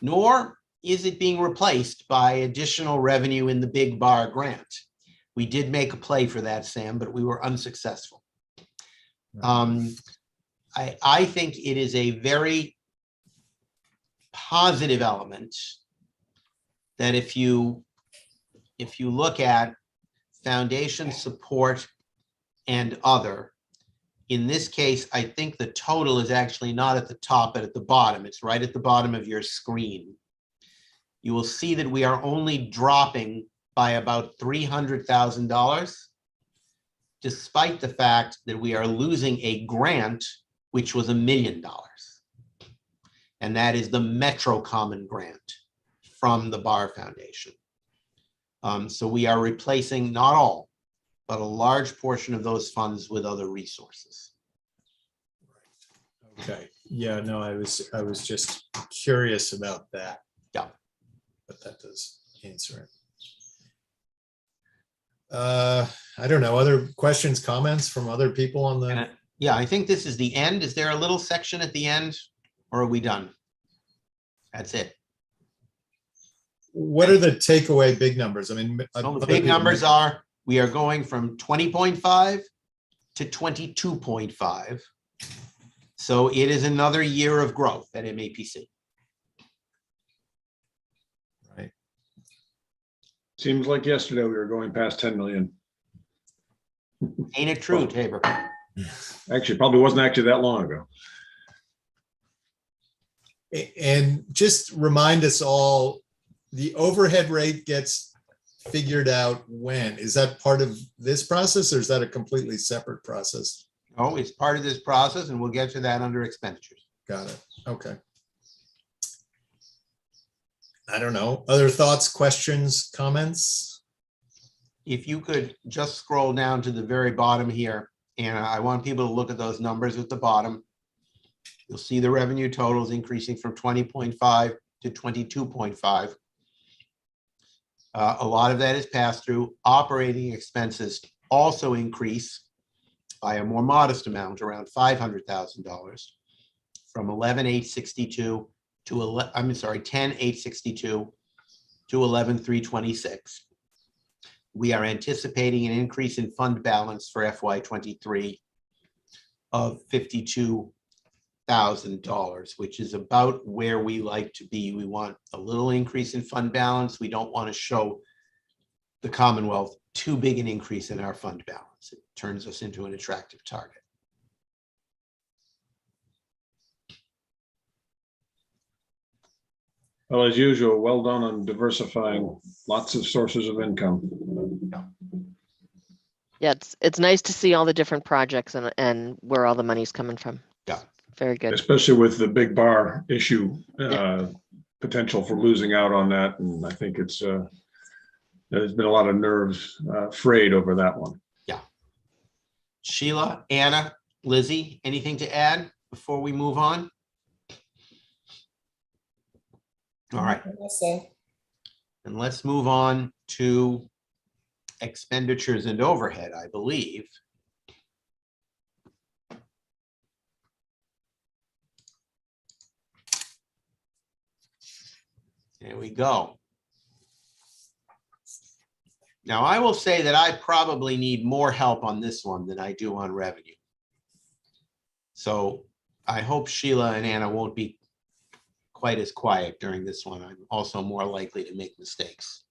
nor is it being replaced by additional revenue in the Big Bar grant. We did make a play for that, Sam, but we were unsuccessful. I think it is a very positive element that if you look at foundation support and other, in this case, I think the total is actually not at the top, but at the bottom. It's right at the bottom of your screen. You will see that we are only dropping by about $300,000, despite the fact that we are losing a grant, which was $1 million. And that is the Metro Common grant from the Bar Foundation. So we are replacing not all, but a large portion of those funds with other resources. Okay, yeah, no, I was just curious about that. Yeah. But that does answer it. I don't know, other questions, comments from other people on the? Yeah, I think this is the end. Is there a little section at the end, or are we done? That's it. What are the takeaway big numbers? I mean, So the big numbers are, we are going from 20.5 to 22.5. So it is another year of growth at MAPC. Right. Seems like yesterday we were going past 10 million. Ain't it true, Tabor? Actually, probably wasn't actually that long ago. And just remind us all, the overhead rate gets figured out when? Is that part of this process, or is that a completely separate process? Oh, it's part of this process, and we'll get to that under expenditures. Got it. Okay. I don't know. Other thoughts, questions, comments? If you could just scroll down to the very bottom here, and I want people to look at those numbers at the bottom. You'll see the revenue totals increasing from 20.5 to 22.5. A lot of that is passed through. Operating expenses also increase by a more modest amount, around $500,000, from 11,862 to 10,862 to 11,326. We are anticipating an increase in fund balance for FY23 of $52,000, which is about where we like to be. We want a little increase in fund balance. We don't want to show the Commonwealth too big an increase in our fund balance. It turns us into an attractive target. Well, as usual, well done on diversifying lots of sources of income. Yeah, it's nice to see all the different projects and where all the money's coming from. Yeah. Very good. Especially with the Big Bar issue, potential for losing out on that. And I think it's there's been a lot of nerves frayed over that one. Yeah. Sheila, Anna, Lizzie, anything to add before we move on? All right. And let's move on to expenditures and overhead, I believe. There we go. Now, I will say that I probably need more help on this one than I do on revenue. So I hope Sheila and Anna won't be quite as quiet during this one. I'm also more likely to make mistakes.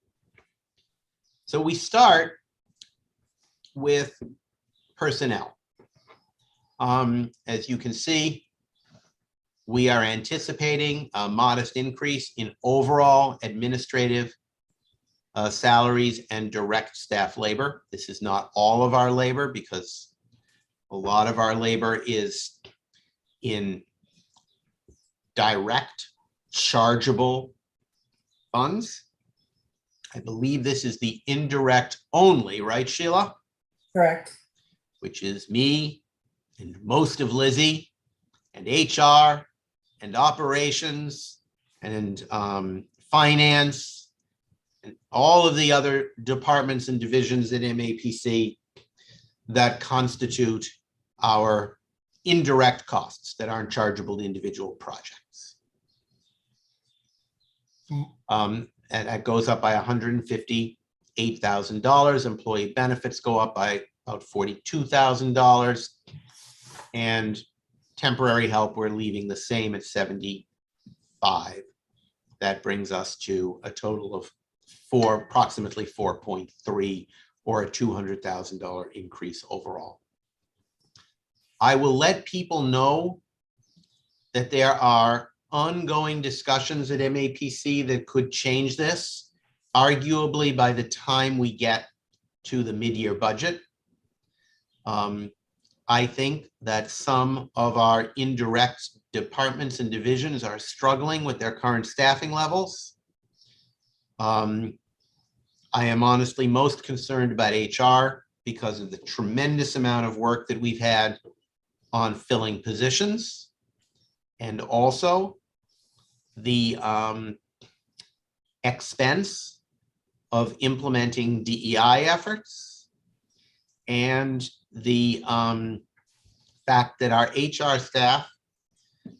So we start with personnel. As you can see, we are anticipating a modest increase in overall administrative salaries and direct staff labor. This is not all of our labor, because a lot of our labor is in direct chargeable funds. I believe this is the indirect only, right, Sheila? Correct. Which is me and most of Lizzie and HR and operations and finance and all of the other departments and divisions at MAPC that constitute our indirect costs that aren't chargeable to individual projects. And that goes up by $158,000. Employee benefits go up by about $42,000. And temporary help, we're leaving the same at 75. That brings us to a total of approximately 4.3, or a $200,000 increase overall. I will let people know that there are ongoing discussions at MAPC that could change this, arguably by the time we get to the mid-year budget. I think that some of our indirect departments and divisions are struggling with their current staffing levels. I am honestly most concerned about HR because of the tremendous amount of work that we've had on filling positions, and also the expense of implementing DEI efforts, and the fact that our HR staff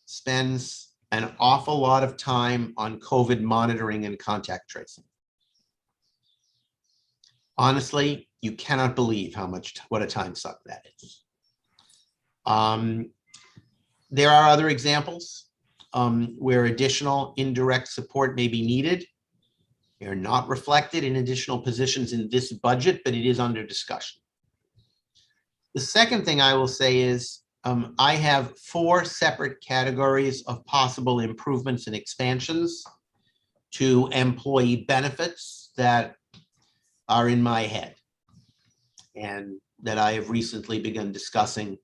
spends an awful lot of time on COVID monitoring and contact tracing. Honestly, you cannot believe what a time suck that is. There are other examples where additional indirect support may be needed. They are not reflected in additional positions in this budget, but it is under discussion. The second thing I will say is I have 4 separate categories of possible improvements and expansions to employee benefits that are in my head and that I have recently begun discussing,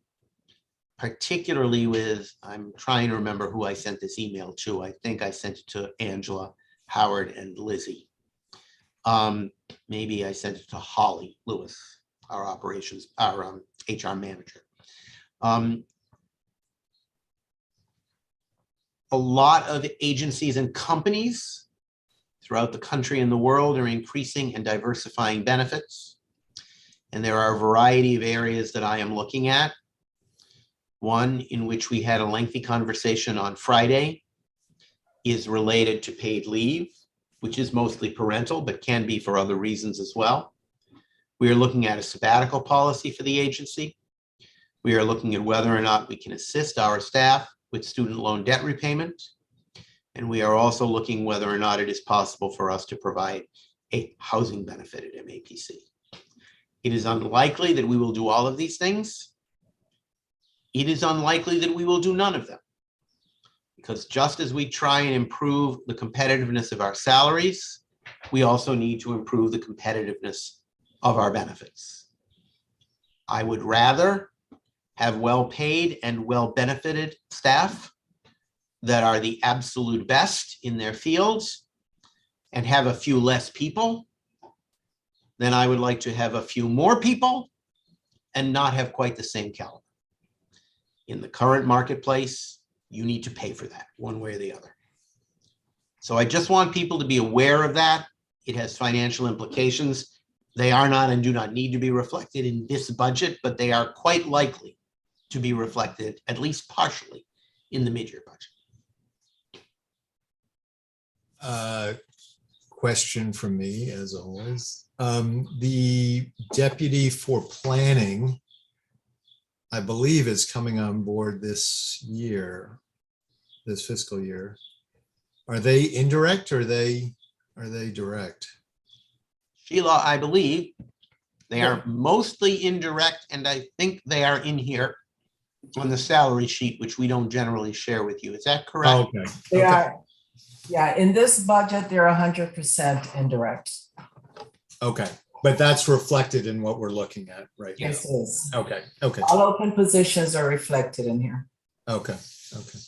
particularly with, I'm trying to remember who I sent this email to. I think I sent it to Angela, Howard, and Lizzie. Maybe I sent it to Holly Lewis, our HR manager. A lot of agencies and companies throughout the country and the world are increasing and diversifying benefits. And there are a variety of areas that I am looking at. One in which we had a lengthy conversation on Friday is related to paid leave, which is mostly parental, but can be for other reasons as well. We are looking at a sabbatical policy for the agency. We are looking at whether or not we can assist our staff with student loan debt repayment. And we are also looking whether or not it is possible for us to provide a housing benefit at MAPC. It is unlikely that we will do all of these things. It is unlikely that we will do none of them, because just as we try and improve the competitiveness of our salaries, we also need to improve the competitiveness of our benefits. I would rather have well-paid and well-benefited staff that are the absolute best in their fields and have a few less people than I would like to have a few more people and not have quite the same caliber. In the current marketplace, you need to pay for that one way or the other. So I just want people to be aware of that. It has financial implications. They are not and do not need to be reflected in this budget, but they are quite likely to be reflected, at least partially, in the mid-year budget. Question from me, as always. The deputy for planning, I believe, is coming on board this year, this fiscal year. Are they indirect or are they direct? Sheila, I believe they are mostly indirect, and I think they are in here on the salary sheet, which we don't generally share with you. Is that correct? Oh, okay. They Okay. are, yeah, in this budget, they're 100% indirect. Okay, but that's reflected in what we're looking at right now. This is, Okay, okay, all open positions are reflected in here. okay, okay.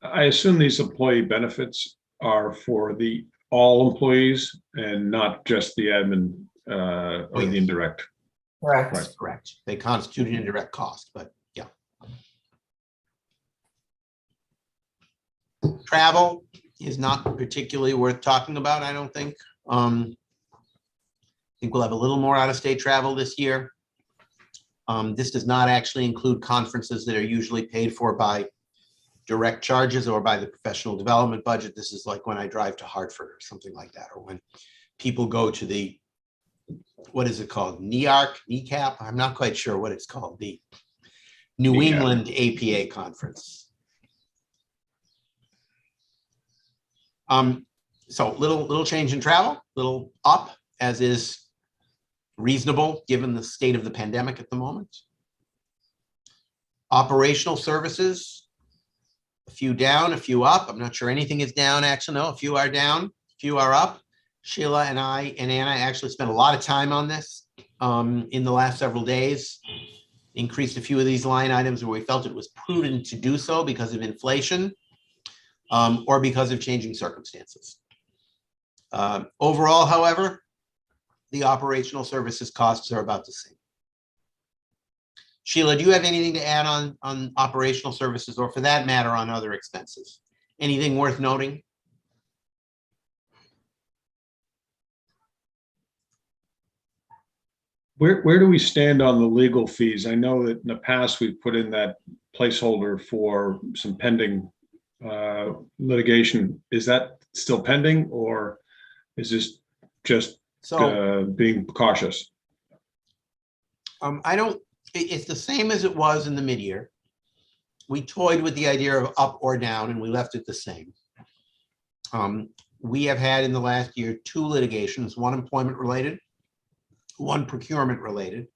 I assume these employee benefits are for the all employees and not just the admin or the indirect. Correct. Right. Correct. They constitute an indirect cost, but yeah. Travel is not particularly worth talking about, I don't think. I think we'll have a little more out-of-state travel this year. This does not actually include conferences that are usually paid for by direct charges or by the professional development budget. This is like when I drive to Hartford or something like that, or when people go to the, what is it called? NECAP? I'm not quite sure what it's called. The New NECAP. England APA conference. So little change in travel, little up, as is reasonable given the state of the pandemic at the moment. Operational services, a few down, a few up. I'm not sure anything is down, actually. No, a few are down, a few are up. Sheila and I and Anna actually spent a lot of time on this in the last several days. Increased a few of these line items where we felt it was prudent to do so because of inflation or because of changing circumstances. Overall, however, the operational services costs are about the same. Sheila, do you have anything to add on operational services, or for that matter, on other expenses? Anything worth noting? Where do we stand on the legal fees? I know that in the past we've put in that placeholder for some pending litigation. Is that still pending, or is this just being cautious? It's the same as it was in the mid-year. We toyed with the idea of up or down, and we left it the same. We have had in the last year 2 litigations, one employment related, one procurement related.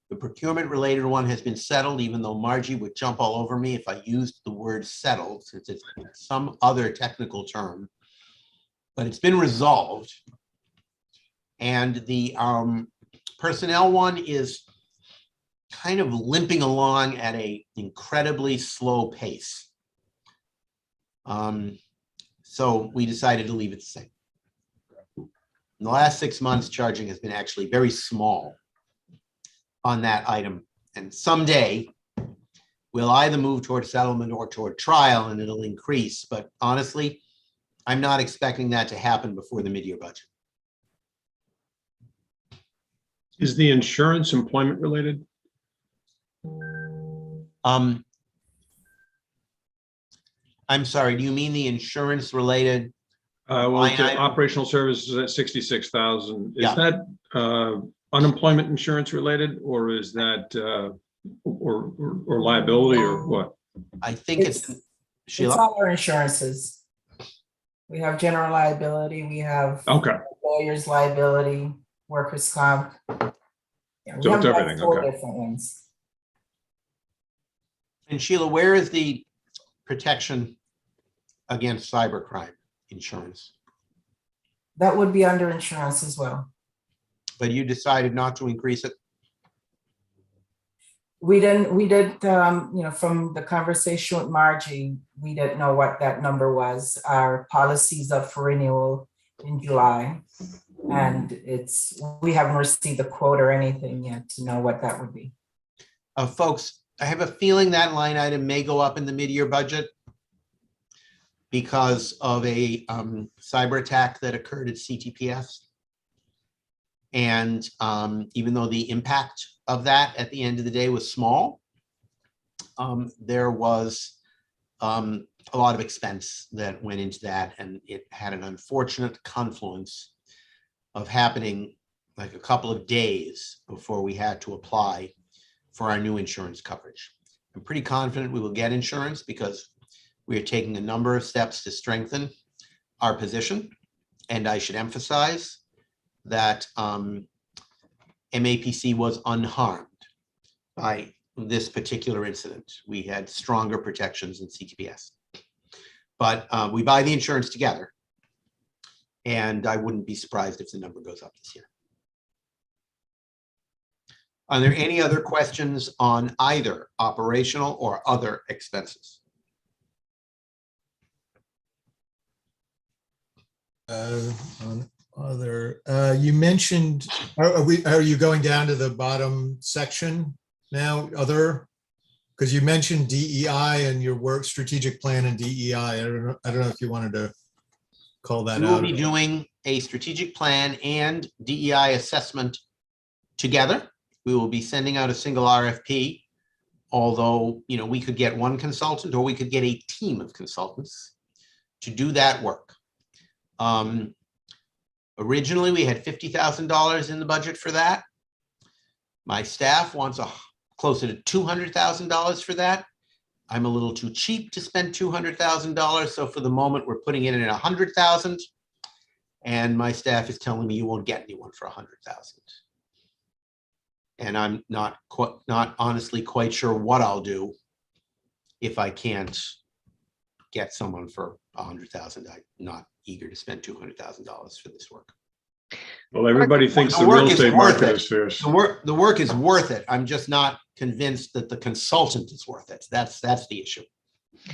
The procurement related one has been settled, even though Margie would jump all over me if I used the word settled, since it's some other technical term, but it's been resolved. And the personnel one is kind of limping along at an incredibly slow pace. So we decided to leave it the same. In the last 6 months, charging has been actually very small on that item. And someday we'll either move toward settlement or toward trial, and it'll increase. But honestly, I'm not expecting that to happen before the mid-year budget. Is the insurance employment related? I'm sorry, do you mean the insurance related? Well, Line it's item? operational services at 66,000. Is Yeah. that unemployment insurance related, or is that or liability, or what? I think it's It's Sheila. all our insurances. We have general liability, we have Okay, lawyer's liability, workers' comp. Yeah, we So it's have like everything, 4 okay. different ones. And Sheila, where is the protection against cybercrime insurance? That would be under insurance as well. But you decided not to increase it? We did, from the conversation with Margie, we didn't know what that number was. Our policy's up for renewal in July. And we haven't received a quote or anything yet to know what that would be. Folks, I have a feeling that line item may go up in the mid-year budget because of a cyber attack that occurred at CTPS. And even though the impact of that at the end of the day was small, there was a lot of expense that went into that, and it had an unfortunate confluence of happening like a couple of days before we had to apply for our new insurance coverage. I'm pretty confident we will get insurance because we are taking a number of steps to strengthen our position. And I should emphasize that MAPC was unharmed by this particular incident. We had stronger protections than CTPS. But we buy the insurance together. And I wouldn't be surprised if the number goes up this year. Are there any other questions on either operational or other expenses? On other, you mentioned, are you going down to the bottom section now? Other, because you mentioned DEI and your work strategic plan and DEI. I don't know if you wanted to call that We will out. be doing a strategic plan and DEI assessment together. We will be sending out a single RFP, although, you know, we could get one consultant or we could get a team of consultants to do that work. Originally, we had $50,000 in the budget for that. My staff wants closer to $200,000 for that. I'm a little too cheap to spend $200,000. So for the moment, we're putting it in at $100,000. And my staff is telling me you won't get anyone for $100,000. And I'm not honestly quite sure what I'll do if I can't get someone for $100,000. I'm not eager to spend $200,000 for this work. Well, everybody thinks the real estate market is fierce. The work is worth it. I'm just not convinced that the consultant is worth it. That's the issue.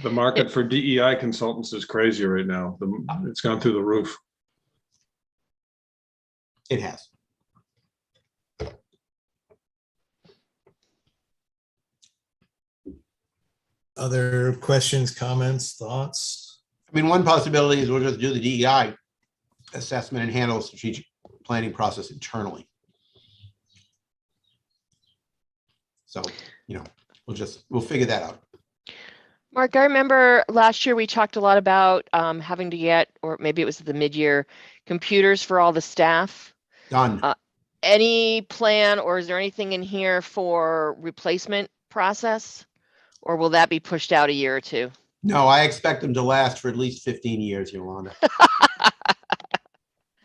The market for DEI consultants is crazy right now. It's gone through the roof. It has. Other questions, comments, thoughts? I mean, one possibility is we'll just do the DEI assessment and handle the strategic planning process internally. So, you know, we'll figure that out. Mark, I remember last year we talked a lot about having to get, or maybe it was the mid-year, computers for all the staff. Done. Any plan, or is there anything in here for replacement process? Or will that be pushed out a year or two? No, I expect them to last for at least 15 years, Yolanda.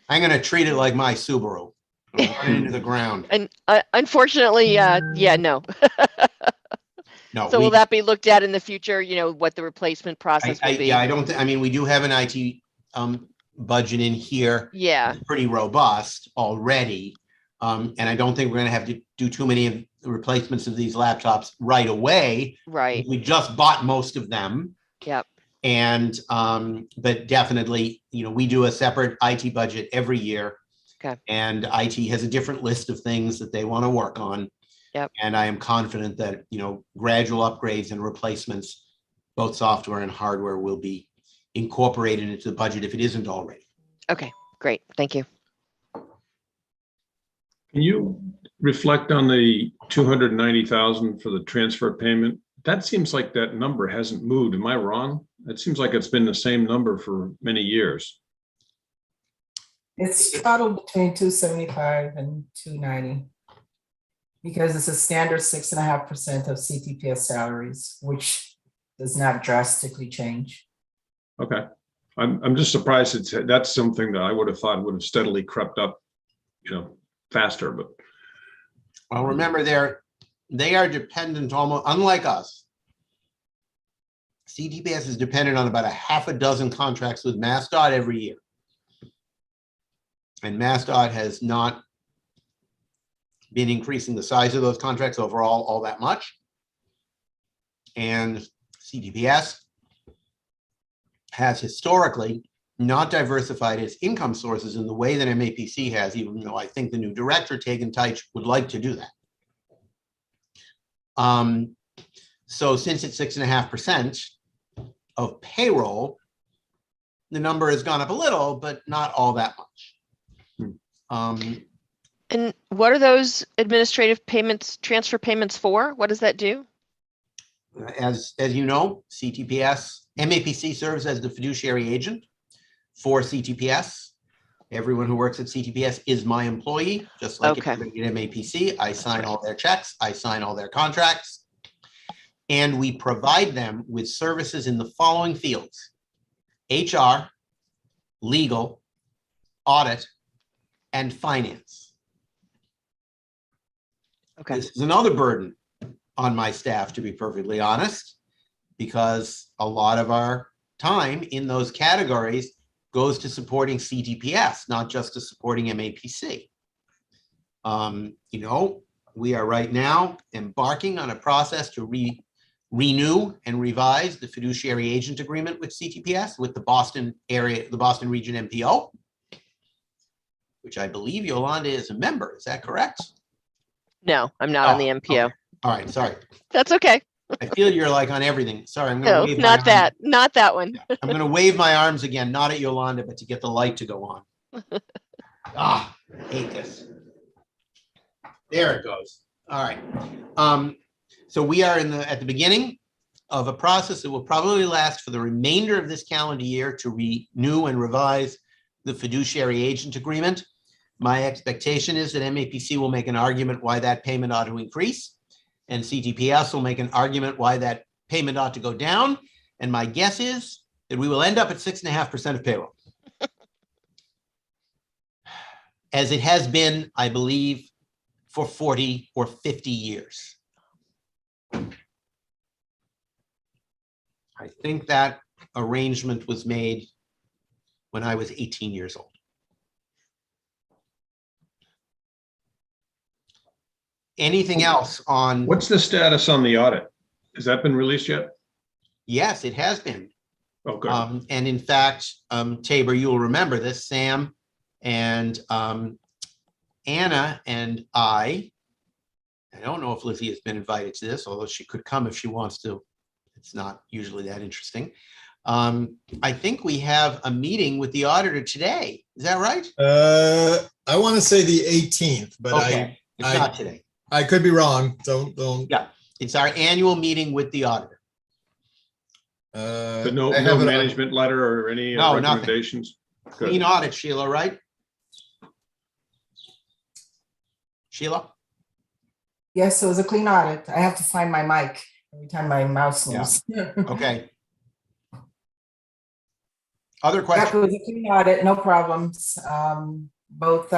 I'm going to treat it like my Subaru. Run it into the ground. And unfortunately, yeah, no. No. So will that be looked at in the future, you know, what the replacement process will be? Yeah, I mean, we do have an IT budget in here. Yeah. It's pretty robust already. And I don't think we're going to have to do too many of the replacements of these laptops right away. Right. We just bought most of them. Yep. And, but definitely, you know, we do a separate IT budget every year. Okay. And IT has a different list of things that they want to work on. Yep. And I am confident that, you know, gradual upgrades and replacements, both software and hardware, will be incorporated into the budget if it isn't already. Okay, great. Thank you. Can you reflect on the 290,000 for the transfer payment? That seems like that number hasn't moved. Am I wrong? It seems like it's been the same number for many years. It's straddled between 275 and 290. Because it's a standard 6.5% of CTPS salaries, which does not drastically change. Okay. I'm just surprised that's something that I would have thought would have steadily crept up, you know, faster, but. Well, remember they are dependent almost, unlike us. CTPS is dependent on about a half a dozen contracts with MassDOT every year. And MassDOT has not been increasing the size of those contracts overall all that much. And CTPS has historically not diversified its income sources in the way that MAPC has, even though I think the new director, Tegan Teich, would like to do that. So since it's 6.5% of payroll, the number has gone up a little, but not all that much. And what are those administrative payments, transfer payments for? What does that do? As you know, MAPC serves as the fiduciary agent for CTPS. Everyone who works at CTPS is my employee, just like everybody at MAPC. I sign all their checks, I sign all their contracts, and we provide them with services in the following fields: HR, legal, audit, and finance. Okay. This is another burden on my staff, to be perfectly honest, because a lot of our time in those categories goes to supporting CTPS, not just to supporting MAPC. You know, we are right now embarking on a process to renew and revise the fiduciary agent agreement with CTPS, with the Boston area, the Boston region MPO. which I believe Yolanda is a member. Is that correct? No, I'm not on the Oh, MPO. okay. All right, sorry. That's okay. I feel you're like on everything. Sorry, I'm going No, to wave my not arms. that, not that one. I'm going to wave my arms again, not at Yolanda, but to get the light to go on. Ah, hate this. There it goes. All right. So we are at the beginning of a process that will probably last for the remainder of this calendar year to renew and revise the fiduciary agent agreement. My expectation is that MAPC will make an argument why that payment ought to increase, and CTPS will make an argument why that payment ought to go down. And my guess is that we will end up at 6.5% of payroll. As it has been, I believe, for 40 or 50 years. I think that arrangement was made when I was 18 years old. Anything else on? What's the status on the audit? Has that been released yet? Yes, it has been. Oh, good. And in fact, Tabor, you'll remember this, Sam and Anna and I don't know if Lizzie has been invited to this, although she could come if she wants to. It's not usually that interesting. I think we have a meeting with the auditor today. Is that right? I want to say the 18th, but Okay, it's I- not today. I could be wrong. Don't. Yeah, it's our annual meeting with the auditor. But no I have it on- management letter or any No, nothing. recommendations? Good. Clean audit, Sheila, right? Sheila? Yes, it was a clean audit. I have to find my mic every time my mouse moves. Okay. Other That questions? was a clean audit, no problems. Both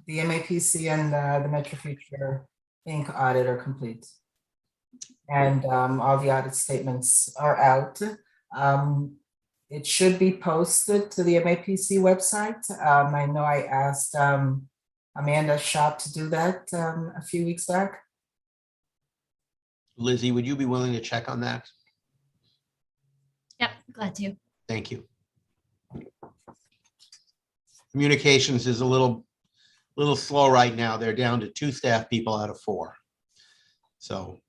the MAPC and the Metro Future Inc. audit are complete. And all the audit statements are out. It should be posted to the MAPC website. I know I asked Amanda Shop to do that a few weeks back. Lizzie, would you be willing to check on that? Yep, glad to. Thank you. Communications is a little slow right now. They're down to 2 staff people out of 4. So,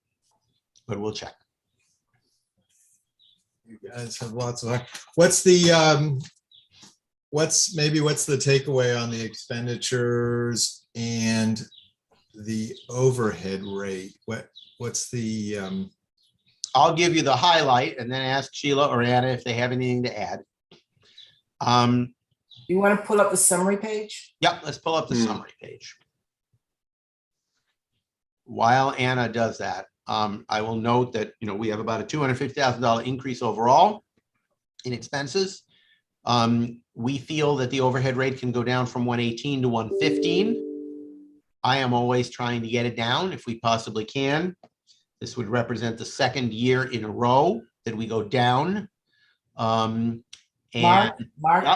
but we'll check. You guys have lots of. What's the what's the takeaway on the expenditures and the overhead rate? What's the I'll give you the highlight and then ask Sheila or Anna if they have anything to add. You want to pull up the summary page? Yep, let's pull up the summary page. While Anna does that, I will note that, we have about a $250,000 increase overall in expenses. We feel that the overhead rate can go down from 118 to 115. I am always trying to get it down if we possibly can. This would represent the second year in a row that we go down. Mark, Yep.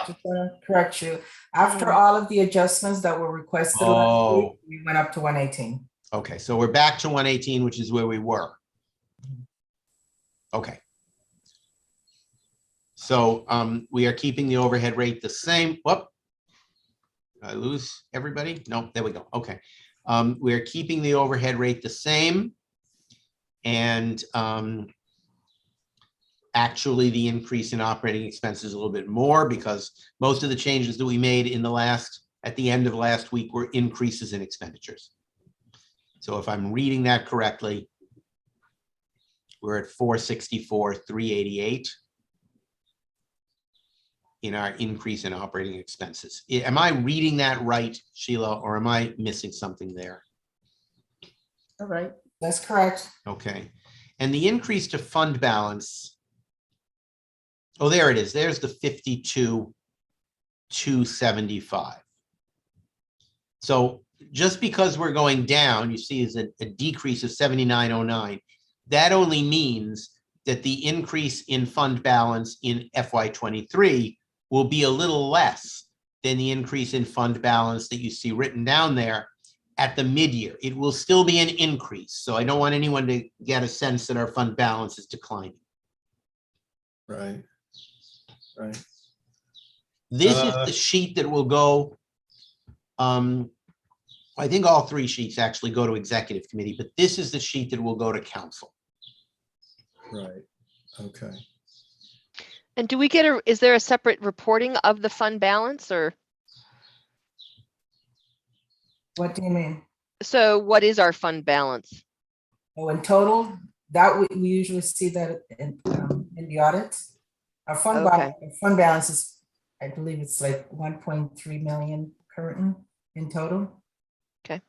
just to correct you. After all of the adjustments that were requested last week, we went up to 118. Okay, so we're back to 118, which is where we were. Okay. So we are keeping the overhead rate the same. Whoop. Did I lose everybody? No, there we go. Okay. We're keeping the overhead rate the same. And actually the increase in operating expenses is a little bit more because most of the changes that we made at the end of last week were increases in expenditures. So if I'm reading that correctly, we're at 464,388 in our increase in operating expenses. Am I reading that right, Sheila, or am I missing something there? All right, that's correct. Okay. And the increase to fund balance, oh, there it is. There's the 52,275. So just because we're going down, you see is a decrease of 7909. That only means that the increase in fund balance in FY23 will be a little less than the increase in fund balance that you see written down there at the mid-year. It will still be an increase. So I don't want anyone to get a sense that our fund balance is declining. right? This is the sheet that will go I think all three sheets actually go to executive committee, but this is the sheet that will go to council. Right. Okay. And do we get is there a separate reporting of the fund balance or? What do you mean? So what is our fund balance? Oh, in total, that we usually see that in the audit. Our Okay. fund balance is, I believe it's like 1.3 million currently in total. Okay.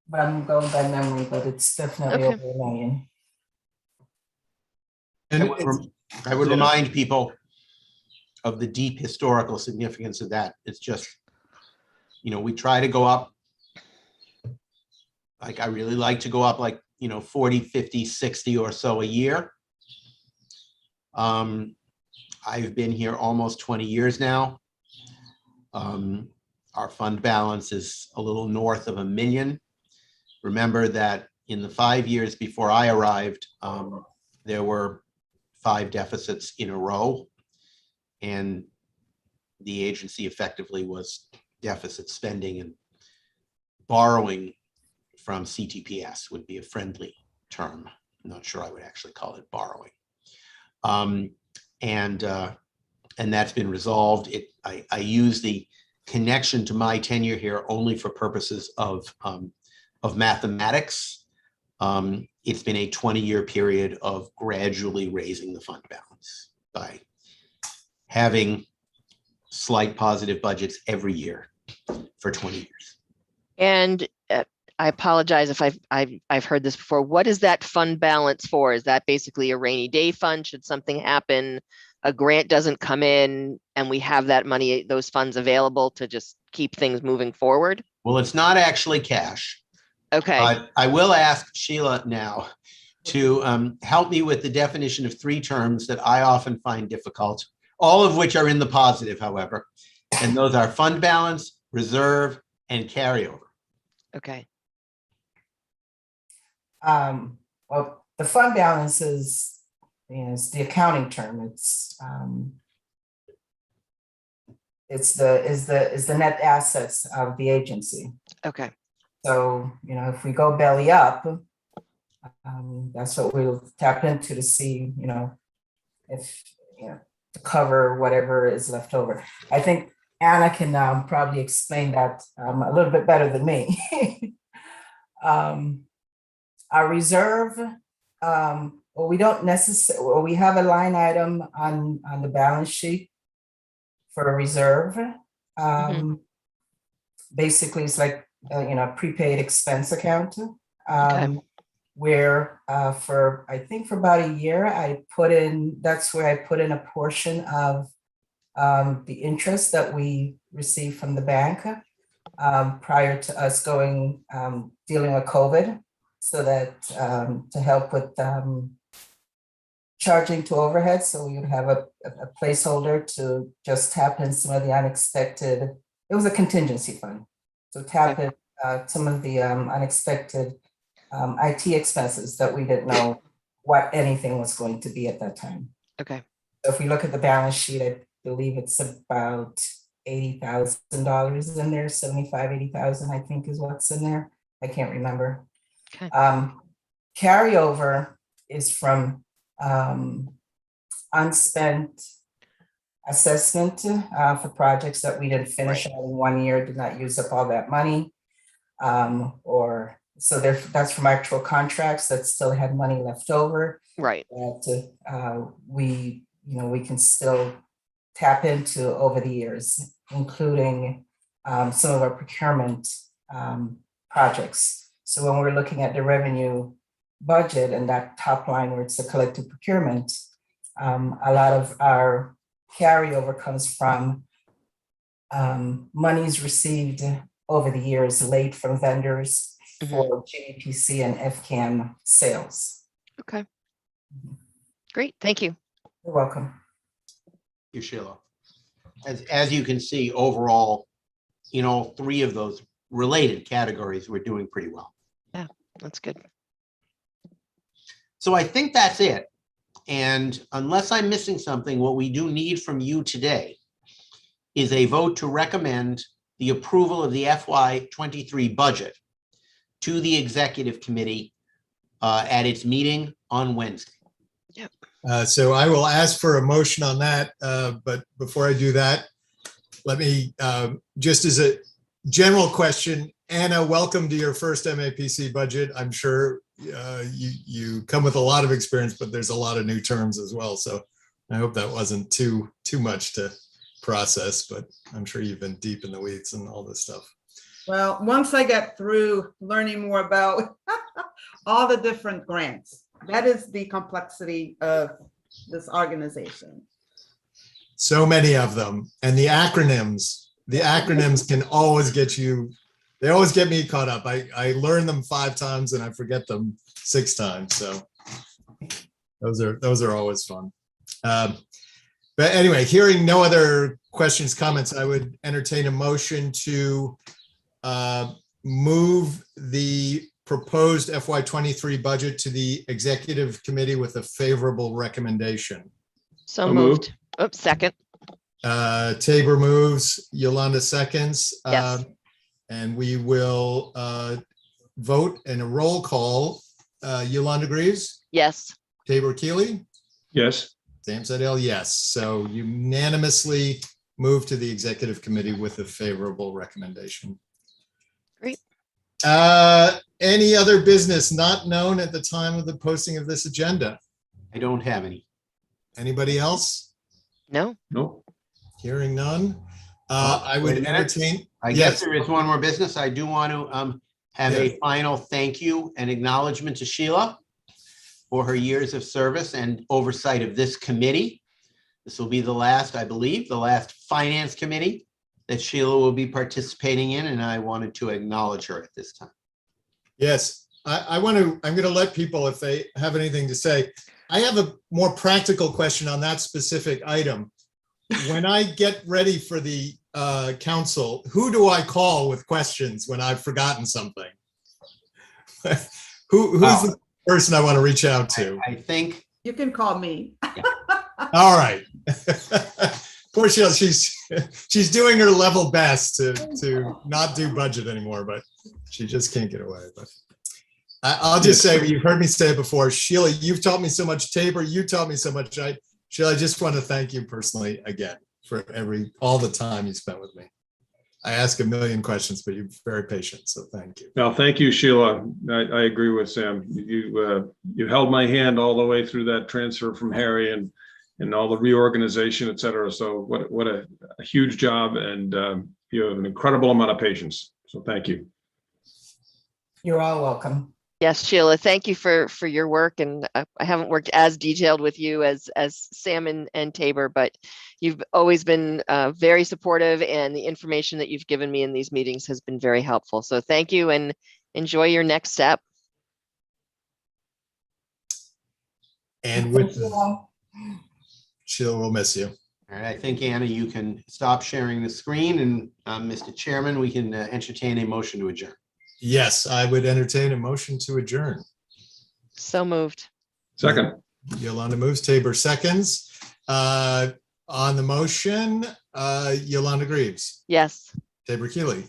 But I'm going by memory, but it's definitely Okay. over a million. I And would remind people of the deep historical significance of that. It's just, we try to go up. Like, I really like to go up like, 40, 50, 60 or so a year. I've been here almost 20 years now. Our fund balance is a little north of $1 million. Remember that in the 5 years before I arrived, there were 5 deficits in a row, and the agency effectively was deficit spending, and borrowing from CTPS would be a friendly term. I'm not sure I would actually call it borrowing. And that's been resolved. I use the connection to my tenure here only for purposes of mathematics. It's been a 20-year period of gradually raising the fund balance by having slight positive budgets every year for 20 years. And I apologize if I've heard this before. What is that fund balance for? Is that basically a rainy day fund? Should something happen, a grant doesn't come in, and we have that money, those funds available to just keep things moving forward? Well, it's not actually cash. Okay. I will ask Sheila now to help me with the definition of 3 terms that I often find difficult, all of which are in the positive, however. And those are fund balance, reserve, and carryover. Okay. Well, the fund balance is the accounting term. It's the net assets of the agency. Okay. So, if we go belly up, that's what we'll tap into to see, if, to cover whatever is left over. I think Anna can probably explain that a little bit better than me. Our reserve, we don't necessarily, we have a line item on the balance sheet for a reserve. Basically, it's like, prepaid expense account, where I think for about a year, that's where I put in a portion of the interest that we received from the bank prior to us dealing with COVID, so that to help with charging to overhead. So we would have a placeholder to just tap in some of the unexpected, it was a contingency fund. So tap in some of the unexpected IT expenses that we didn't know what anything was going to be at that time. Okay. So if we look at the balance sheet, I believe it's about $80,000 in there, 75, 80,000, I think is what's in there. I can't remember. Okay. Carryover is from unspent assessment for projects that we didn't finish out in 1 year, did not use up all that money. That's from actual contracts that still had money left over. Right. That we can still tap into over the years, including some of our procurement projects. So when we're looking at the revenue budget and that top line where it's the collective procurement, a lot of our carryover comes from monies received over the years late from vendors for GAPC and FCAM sales. Okay. Great. Thank you. You're welcome. You, Sheila. As you can see, overall, in all 3 of those related categories, we're doing pretty well. Yeah, that's good. So I think that's it. And unless I'm missing something, what we do need from you today is a vote to recommend the approval of the FY23 budget to the executive committee at its meeting on Wednesday. So I will ask for a motion on that, but before I do that, let me, just as a general question, Anna, welcome to your first MAPC budget. I'm sure you come with a lot of experience, but there's a lot of new terms as well. So I hope that wasn't too much to process, but I'm sure you've been deep in the weeds and all this stuff. Well, once I get through learning more about all the different grants, that is the complexity of this organization. So many of them. And the acronyms can always get you, they always get me caught up. I learn them 5 times and I forget them 6 times. So those are always fun. But anyway, hearing no other questions, comments, I would entertain a motion to move the proposed FY23 budget to the executive committee with a favorable recommendation. So So moved. Oops, second. Tabor moves, Yolanda seconds. Yes. And we will vote in a roll call. Yolanda Greaves, Yes. Tabor Keeley, Yes. Sam Sidell, yes. So unanimously move to the executive committee with a favorable recommendation. Great. Any other business not known at the time of the posting of this agenda? I don't have any. Anybody else? No. Nope. Hearing none. I Wait a would minute. entertain. I Yes. guess there is one more business. I do want to have a final thank you and acknowledgement to Sheila for her years of service and oversight of this committee. This will be the last, I believe, the last finance committee that Sheila will be participating in, and I wanted to acknowledge her at this time. Yes, I'm going to let people, if they have anything to say. I have a more practical question on that specific item. When I get ready for the council, who do I call with questions when I've forgotten something? Who's the person I want to reach out to? I think, You can call me. All right. Poor Sheila, she's doing her level best to not do budget anymore, but she just can't get away. But I'll just say, you've heard me say it before, Sheila, you've taught me so much. Tabor, you taught me so much. Sheila, I just want to thank you personally again for all the time you spent with me. I ask a million questions, but you're very patient, so thank you. Now, thank you, Sheila. I agree with Sam. You held my hand all the way through that transfer from Harry and all the reorganization, et cetera. So what a huge job, and you have an incredible amount of patience. So thank you. You're all welcome. Yes, Sheila, thank you for your work. And I haven't worked as detailed with you as Sam and Tabor, but you've always been very supportive, and the information that you've given me in these meetings has been very helpful. So thank you, and enjoy your next step. And with Sheila, we'll miss you. all right, I think, Anna, you can stop sharing the screen, and Mr. Chairman, we can entertain a motion to adjourn. Yes, I would entertain a motion to adjourn. So moved. Second. Yolanda moves, Tabor seconds. On the motion, Yolanda Greaves, Yes. Tabor Keeley,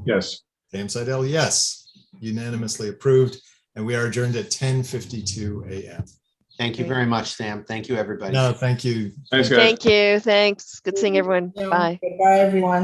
Yes. Sam Sidell, yes. Unanimously approved, and we are adjourned at 10:52 a.m. Thank you very much, Sam. Thank you, everybody. No, thank you. Thanks, guys. Thank you. Thanks. Good seeing everyone. Thank you. Bye. Goodbye, everyone.